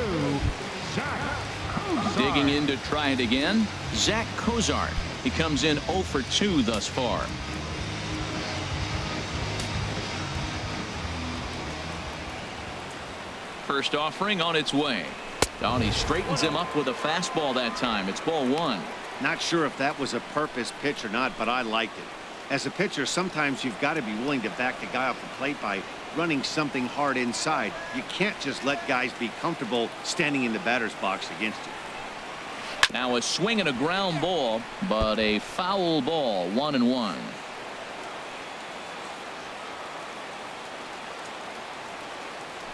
Zach Cozart. Digging in to try it again, Zach Cozart. He comes in 0 for 2 thus far. First offering on its way. Oh, he straightens him up with a fastball that time. It's ball 1. Not sure if that was a purpose pitch or not, but I liked it. As a pitcher, sometimes you've got to be willing to back the guy off the plate by running something hard inside. You can't just let guys be comfortable standing in the batter's box against you. Now a swing and a ground ball, but a foul ball. 1-1.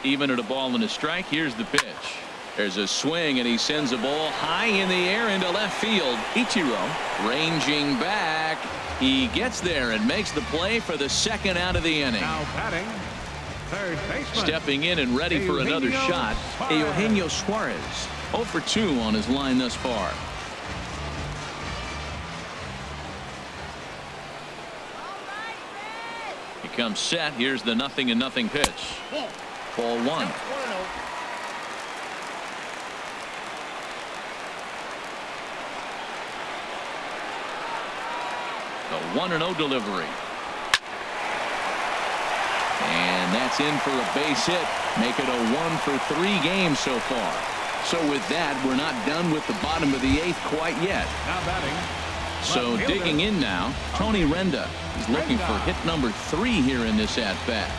Even at a ball and a strike. Here's the pitch. There's a swing, and he sends a ball high in the air into left field. Ichiro ranging back. He gets there and makes the play for the 2nd out of the inning. Now batting, third baseman. Stepping in and ready for another shot, Eugenio Suarez. 0 for 2 on his line thus far. comes set. Here's the 0-0 pitch. Ball 1. Count 1-0. The 1-0 delivery. And that's in for a base hit. Make it a 1-for-3 game so far. So with that, we're not done with the bottom of the 8th quite yet. Now batting. So Left fielder. digging in now, Tony Renda. He's looking for hit number 3 here in this at-bat.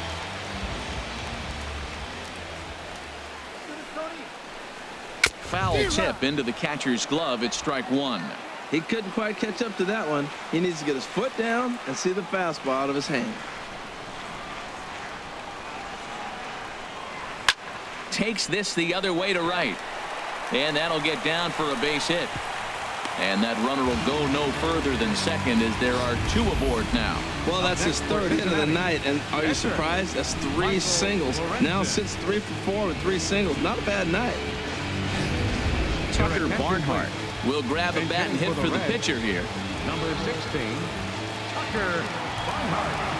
Foul tip into the catcher's glove. It's strike 1. He couldn't quite catch up to that one. He needs to get his foot down and see the fastball out of his hand. Takes this the other way to right. And that'll get down for a base hit. And that runner will go no further than second as there are 2 aboard now. Well, that's his 3rd hit of the night, and are you surprised? That's 3 singles. Now sits 3 for 4 with 3 singles. Not a bad night. Tucker Barnhart will grab a bat and hit for the pitcher here. Number 16, Tucker Barnhart.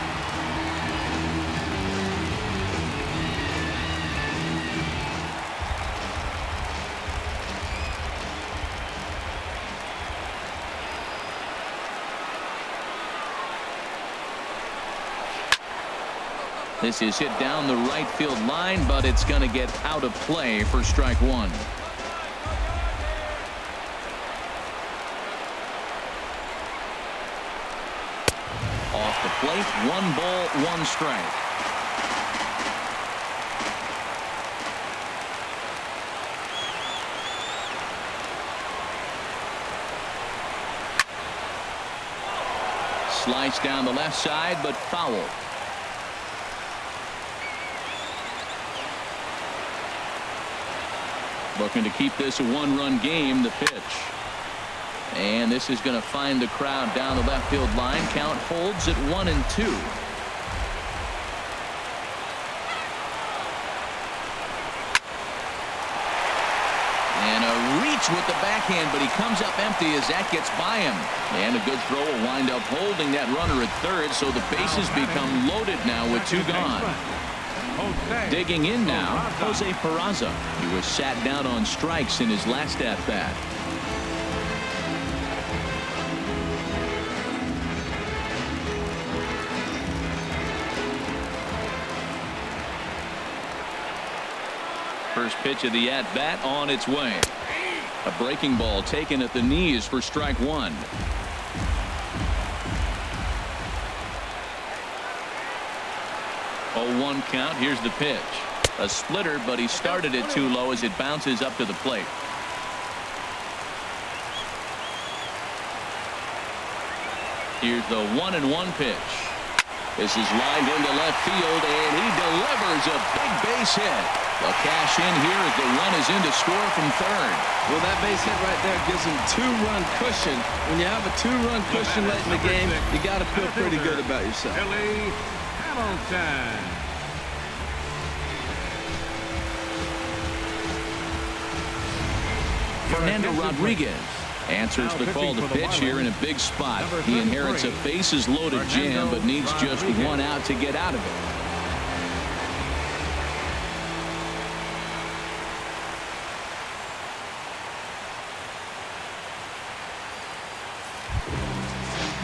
This is hit down the right field line, but it's going to get out of play for strike 1. Off the plate, 1 ball, 1 strike. Slice down the left side, but foul. Looking to keep this a 1-run game. The pitch. And this is going to find the crowd down the left field line. Count holds at 1-2. And a reach with the backhand, but he comes up empty as that gets by him. And a good throw will wind up holding that runner at third, so the bases become loaded now with 2 gone. Digging in now, Jose Peraza. He was sat down on strikes in his last at-bat. First pitch of the at-bat on its way. A breaking ball taken at the knees for strike 1. 0-1 count. Here's the pitch. A splitter, but he started it too low as it bounces up to the plate. Here's the 1-1 pitch. This is lined into left field, and he delivers a big base hit. A cash in here as the run is in to score from third. Well, that base hit right there gives him 2-run cushion. When you have a 2-run cushion late in the game, you got to feel pretty good about yourself. Hamilton. Fernando Rodriguez answers the call to pitch here in a big spot. He inherits a bases loaded jam, but needs just 1 out to get out of it.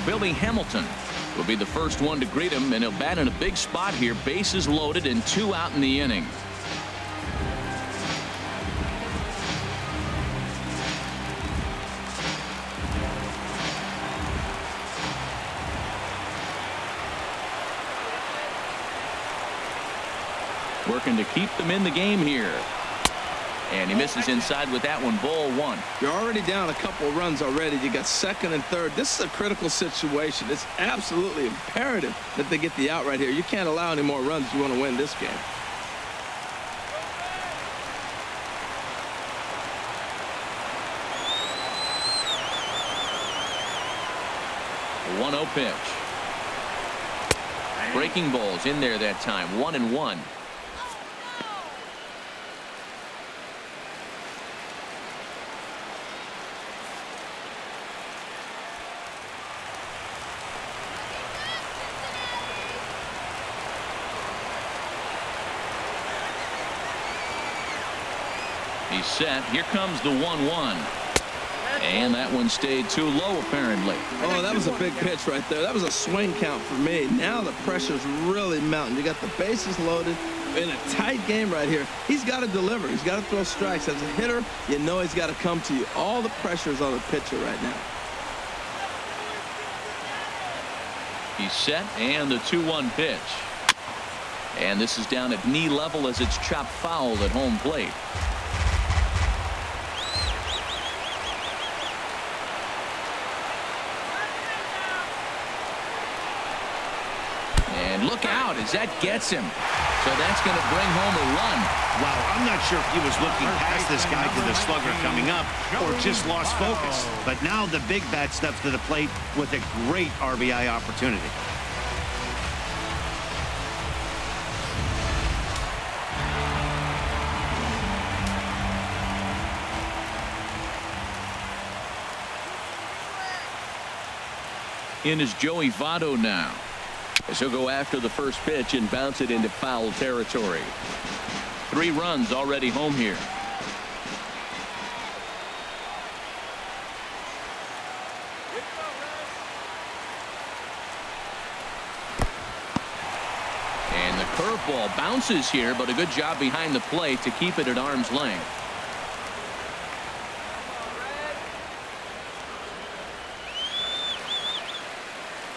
Billy Hamilton will be the first one to greet him, and he'll bat in a big spot here. Bases loaded and 2 out in the inning. Working to keep them in the game here. And he misses inside with that one. Ball 1. You're already down a couple of runs already. You got second and third. This is a critical situation. It's absolutely imperative that they get the out right here. You can't allow any more runs if you want to win this game. The 1-0 pitch. Breaking balls in there that time. 1-1. He's set. Here comes the 1-1. And that one stayed too low, apparently. Oh, that was a big pitch right there. That was a swing count for me. Now the pressure's really mounting. You got the bases loaded in a tight game right here. He's got to deliver. He's got to throw strikes. As a hitter, you know he's got to come to you. All the pressure's on the pitcher right now. He's set, and the 2-1 pitch. And this is down at knee level as it's chopped foul at home plate. And look out as that gets him. So that's going to bring home a run. Wow, I'm not sure if he was looking past this guy to the slugger coming up or just lost focus. But now the big bat steps to the plate with a great RBI opportunity. In is Joey Votto now, as he'll go after the first pitch and bounce it into foul territory. 3 runs already home here. And the curveball bounces here, but a good job behind the plate to keep it at arm's length.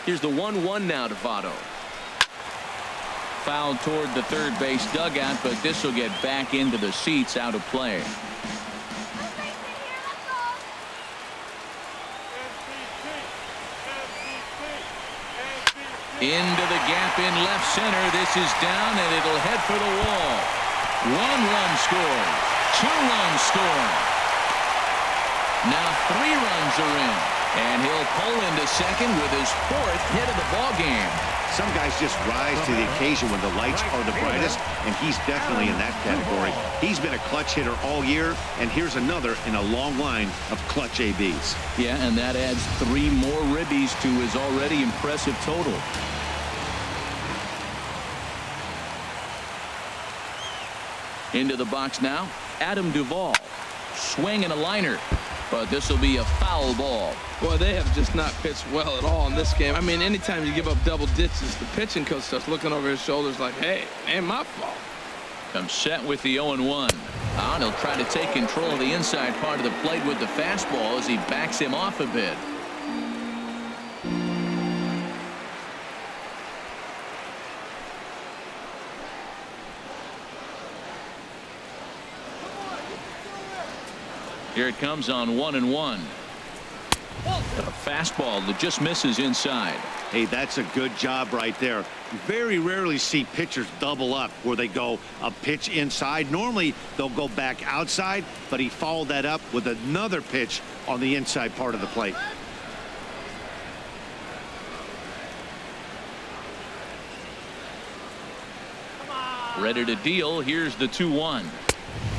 Here's the 1-1 now to Votto. Fouled toward the third base dugout, but this will get back into the seats, out of play. Into the gap in left center. This is down, and it'll head for the wall. 1 run scored. 2 runs scored. Now 3 runs are in. And he'll pull into second with his 4th hit of the ball game. Some guys just rise to the occasion when the lights are the brightest, and he's definitely in that category. He's been a clutch hitter all year, and here's another in a long line of clutch ABs. Yeah, and that adds 3 more ribbies to his already impressive total. Into the box now, Adam Duvall. Swing and a liner. But this will be a foul ball. Boy, they have just not pitched well at all in this game. I mean, anytime you give up double digits, the pitching coach starts looking over his shoulders like, hey, ain't my fault. I'm set with the 0-1. And he'll try to take control of the inside part of the plate with the fastball as he backs him off a bit. Here it comes on 1-1. A fastball that just misses inside. Hey, that's a good job right there. Very rarely see pitchers double up where they go a pitch inside. Normally they'll go back outside, but he followed that up with another pitch on the inside part of the plate. Ready to deal. Here's the 2-1.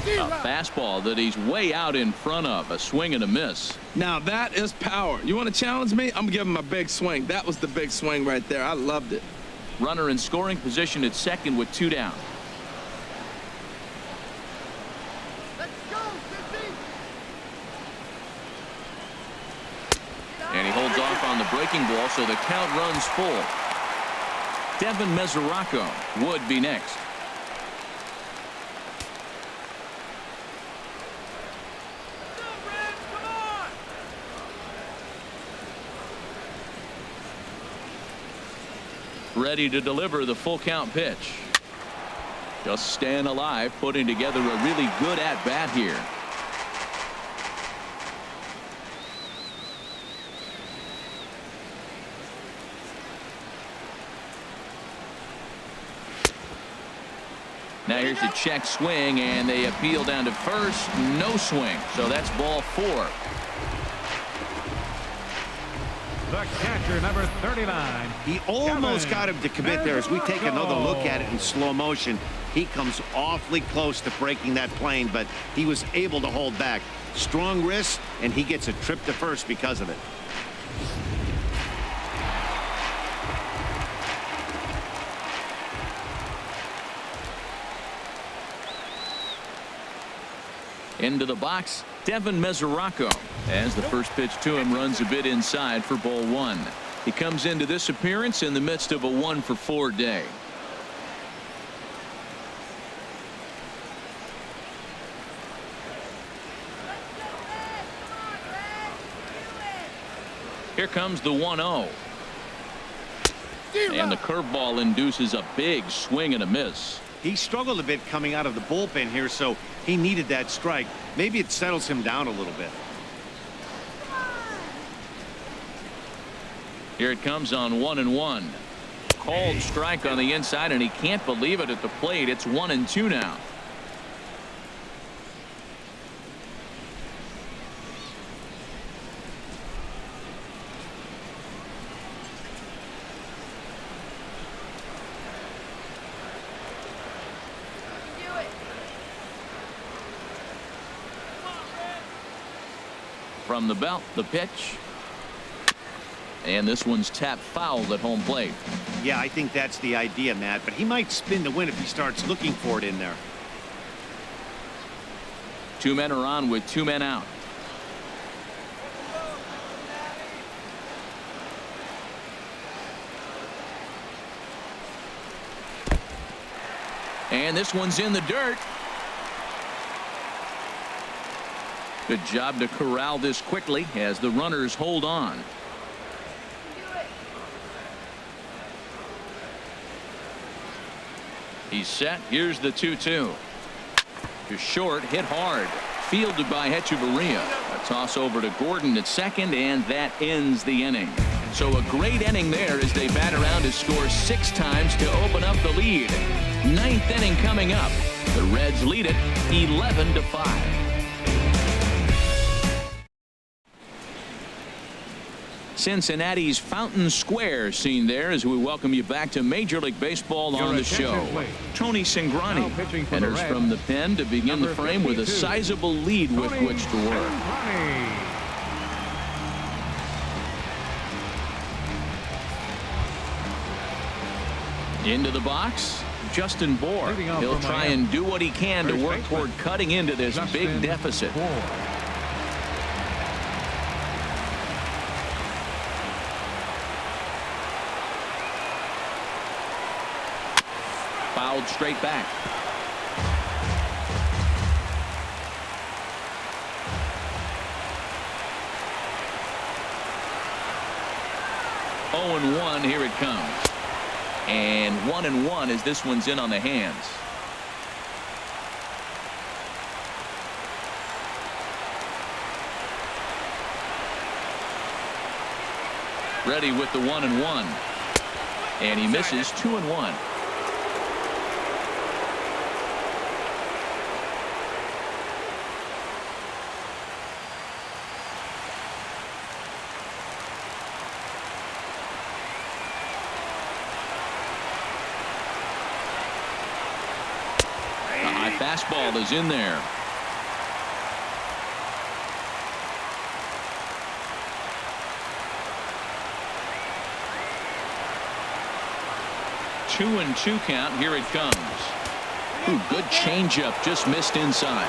A fastball that he's way out in front of. A swing and a miss. Now that is power. You want to challenge me? I'm giving him a big swing. That was the big swing right there. I loved it. Runner in scoring position at second with 2 down. Let's go, Cincy! And he holds off on the breaking ball, so the count runs full. Devin Mesoraco would be next. Ready to deliver the full count pitch. Just staying alive, putting together a really good at-bat here. Now here's a check swing, and they appeal down to first. No swing, so that's ball 4. The catcher, number 39. He almost got him to commit there. As we take another look at it in slow motion, he comes awfully close to breaking that plane, but he was able to hold back. Strong wrist, and he gets a trip to first because of it. Into the box, Devin Mesoraco. As the first pitch to him runs a bit inside for ball 1. He comes into this appearance in the midst of a 1-for-4 day. Here comes the 1-0. And the curveball induces a big swing and a miss. He struggled a bit coming out of the bullpen here, so he needed that strike. Maybe it settles him down a little bit. Here it comes on 1-1. Called strike on the inside, and he can't believe it at the plate. It's 1-2 now. From the belt, the pitch. And this one's tapped foul at home plate. Yeah, I think that's the idea, Matt, but he might spin to win if he starts looking for it in there. 2 men are on with 2 men out. And this one's in the dirt. Good job to corral this quickly as the runners hold on. He's set. Here's the 2-2. To short, hit hard. Fielded by Hechavarria. A toss over to Gordon at second, and that ends the inning. So a great inning there as they bat around to score 6 times to open up the lead. 9th inning coming up. The Reds lead it 11-5. Cincinnati's Fountain Square scene there as we welcome you back to Major League Baseball on the show. Tony Cingrani enters from the pen to begin the frame with a sizable lead with which to work. Into the box, Justin Bour. He'll try and do what he can to work toward cutting into this big deficit. Fouled straight back. Oh, and 1. Here it comes. And 1-1 as this one's in on the hands. Ready with the 1-1. And he misses 2-1. Fastball is in there. Two and 2 count. Here it comes. Ooh, good changeup, just missed inside.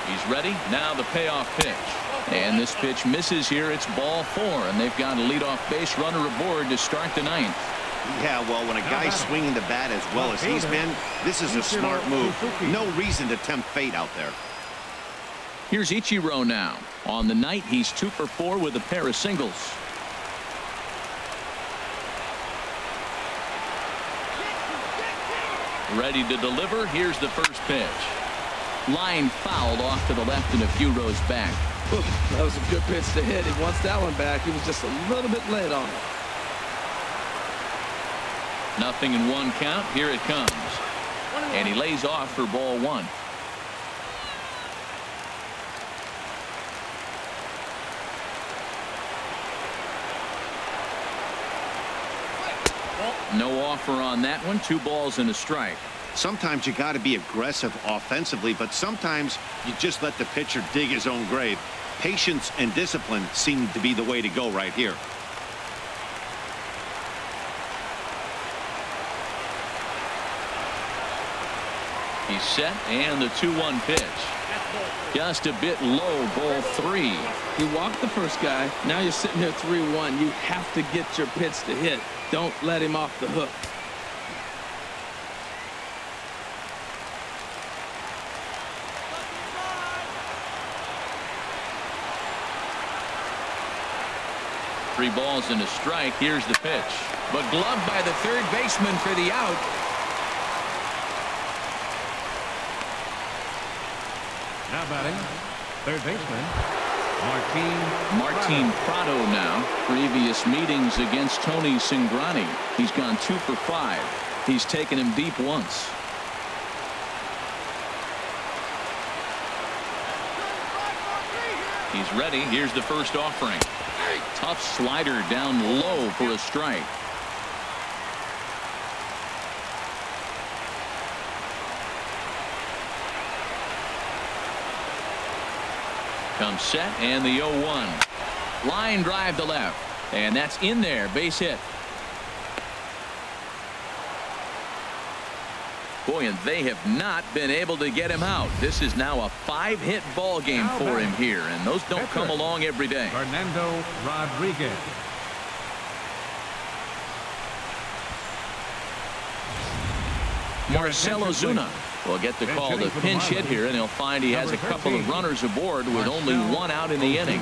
He's ready. Now the payoff pitch. And this pitch misses here. It's ball 4, and they've got a leadoff base runner aboard to start the 9th. Yeah, well, when a guy's swinging the bat as well as he's been, this is a smart move. No reason to tempt fate out there. Here's Ichiro now. On the night, he's 2 for 4 with a pair of singles. Ready to deliver. Here's the first pitch. Line fouled off to the left and a few rows back. That was a good pitch to hit. He wants that one back. He was just a little bit late on it. 0-1 count. Here it comes. And he lays off for ball 1. No offer on that one. 2 balls and a strike. Sometimes you got to be aggressive offensively, but sometimes you just let the pitcher dig his own grave. Patience and discipline seem to be the way to go right here. He's set, and the 2-1 pitch. Just a bit low, ball 3. You walked the first guy. Now you're sitting here 3-1. You have to get your pitch to hit. Don't let him off the hook. Three balls and a strike. Here's the pitch. But gloved by the third baseman for the out. Now batting, third baseman, Martin Prado now. Previous meetings against Tony Cingrani. He's gone 2 for 5. He's taken him deep once. He's ready. Here's the first offering. Tough slider down low for a strike. Comes set, and the 0-1. Line drive to left, and that's in there. Base hit. Boy, and they have not been able to get him out. This is now a 5-hit ball game for him here, and those don't come along every day. Fernando Rodriguez. Marcell Ozuna will get the call to pinch hit here, and he'll find he has a couple of runners aboard with only 1 out in the inning.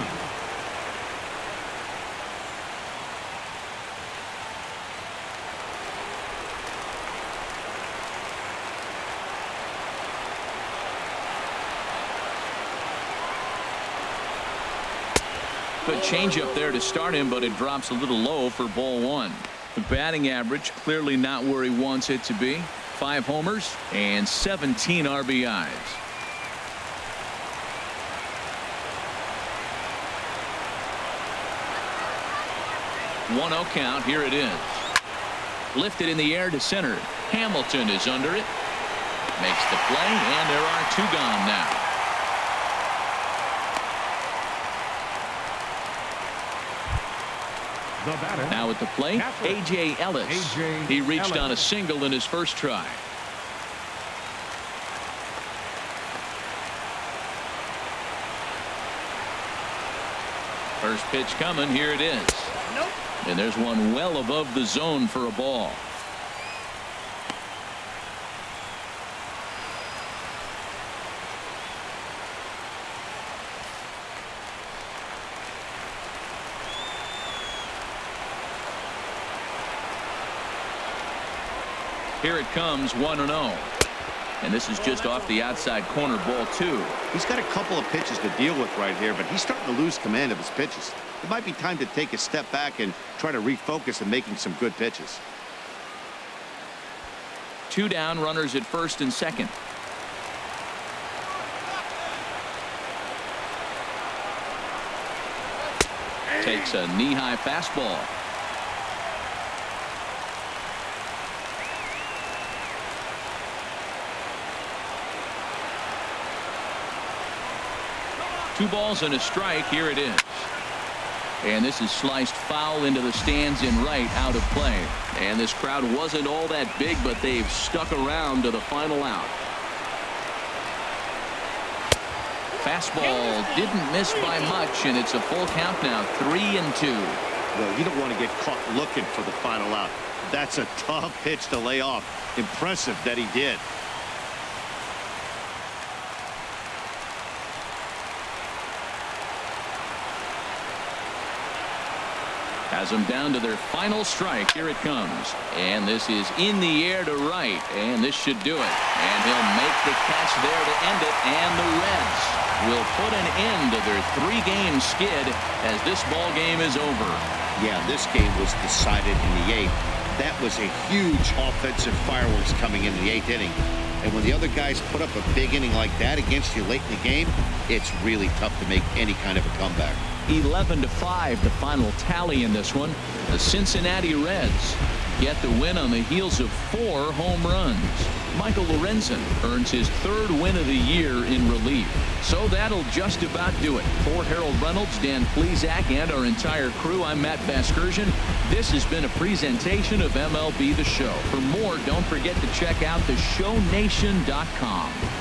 Good changeup there to start him, but it drops a little low for ball 1. The batting average clearly not where he wants it to be. 5 homers and 17 RBIs. 1-0 count. Here it is. Lifted in the air to center. Hamilton is under it. Makes the play, and there are 2 gone now. Now at the plate, A.J. Ellis. He reached on a single in his first try. First pitch coming. Here it is. And there's one well above the zone for a ball. Here it comes, 1-0. And this is just off the outside corner, ball 2. He's got a couple of pitches to deal with right here, but he's starting to lose command of his pitches. It might be time to take a step back and try to refocus on making some good pitches. 2 down, runners at first and second. Takes a knee-high fastball. Two balls and a strike. Here it is. And this is sliced foul into the stands in right, out of play. And this crowd wasn't all that big, but they've stuck around to the final out. Fastball didn't miss by much, and it's a full count now, 3-2. Well, you don't want to get caught looking for the final out. That's a tough pitch to lay off. Impressive that he did. Has them down to their final strike. Here it comes. And this is in the air to right. And this should do it. And he'll make the catch there to end it. And the Reds will put an end to their 3-game skid as this ball game is over. Yeah, this game was decided in the 8th. That was a huge offensive fireworks coming into the 8th inning. And when the other guys put up a big inning like that against you late in the game, it's really tough to make any kind of a comeback. 11-5, the final tally in this one. The Cincinnati Reds get the win on the heels of 4 home runs. Michael Lorenzen earns his 3rd win of the year in relief. So that'll just about do it. For Harold Reynolds, Dan Plesac, and our entire crew, I'm Matt Vasgersian. This has been a presentation of MLB The Show. For more, don't forget to check out theshownation.com.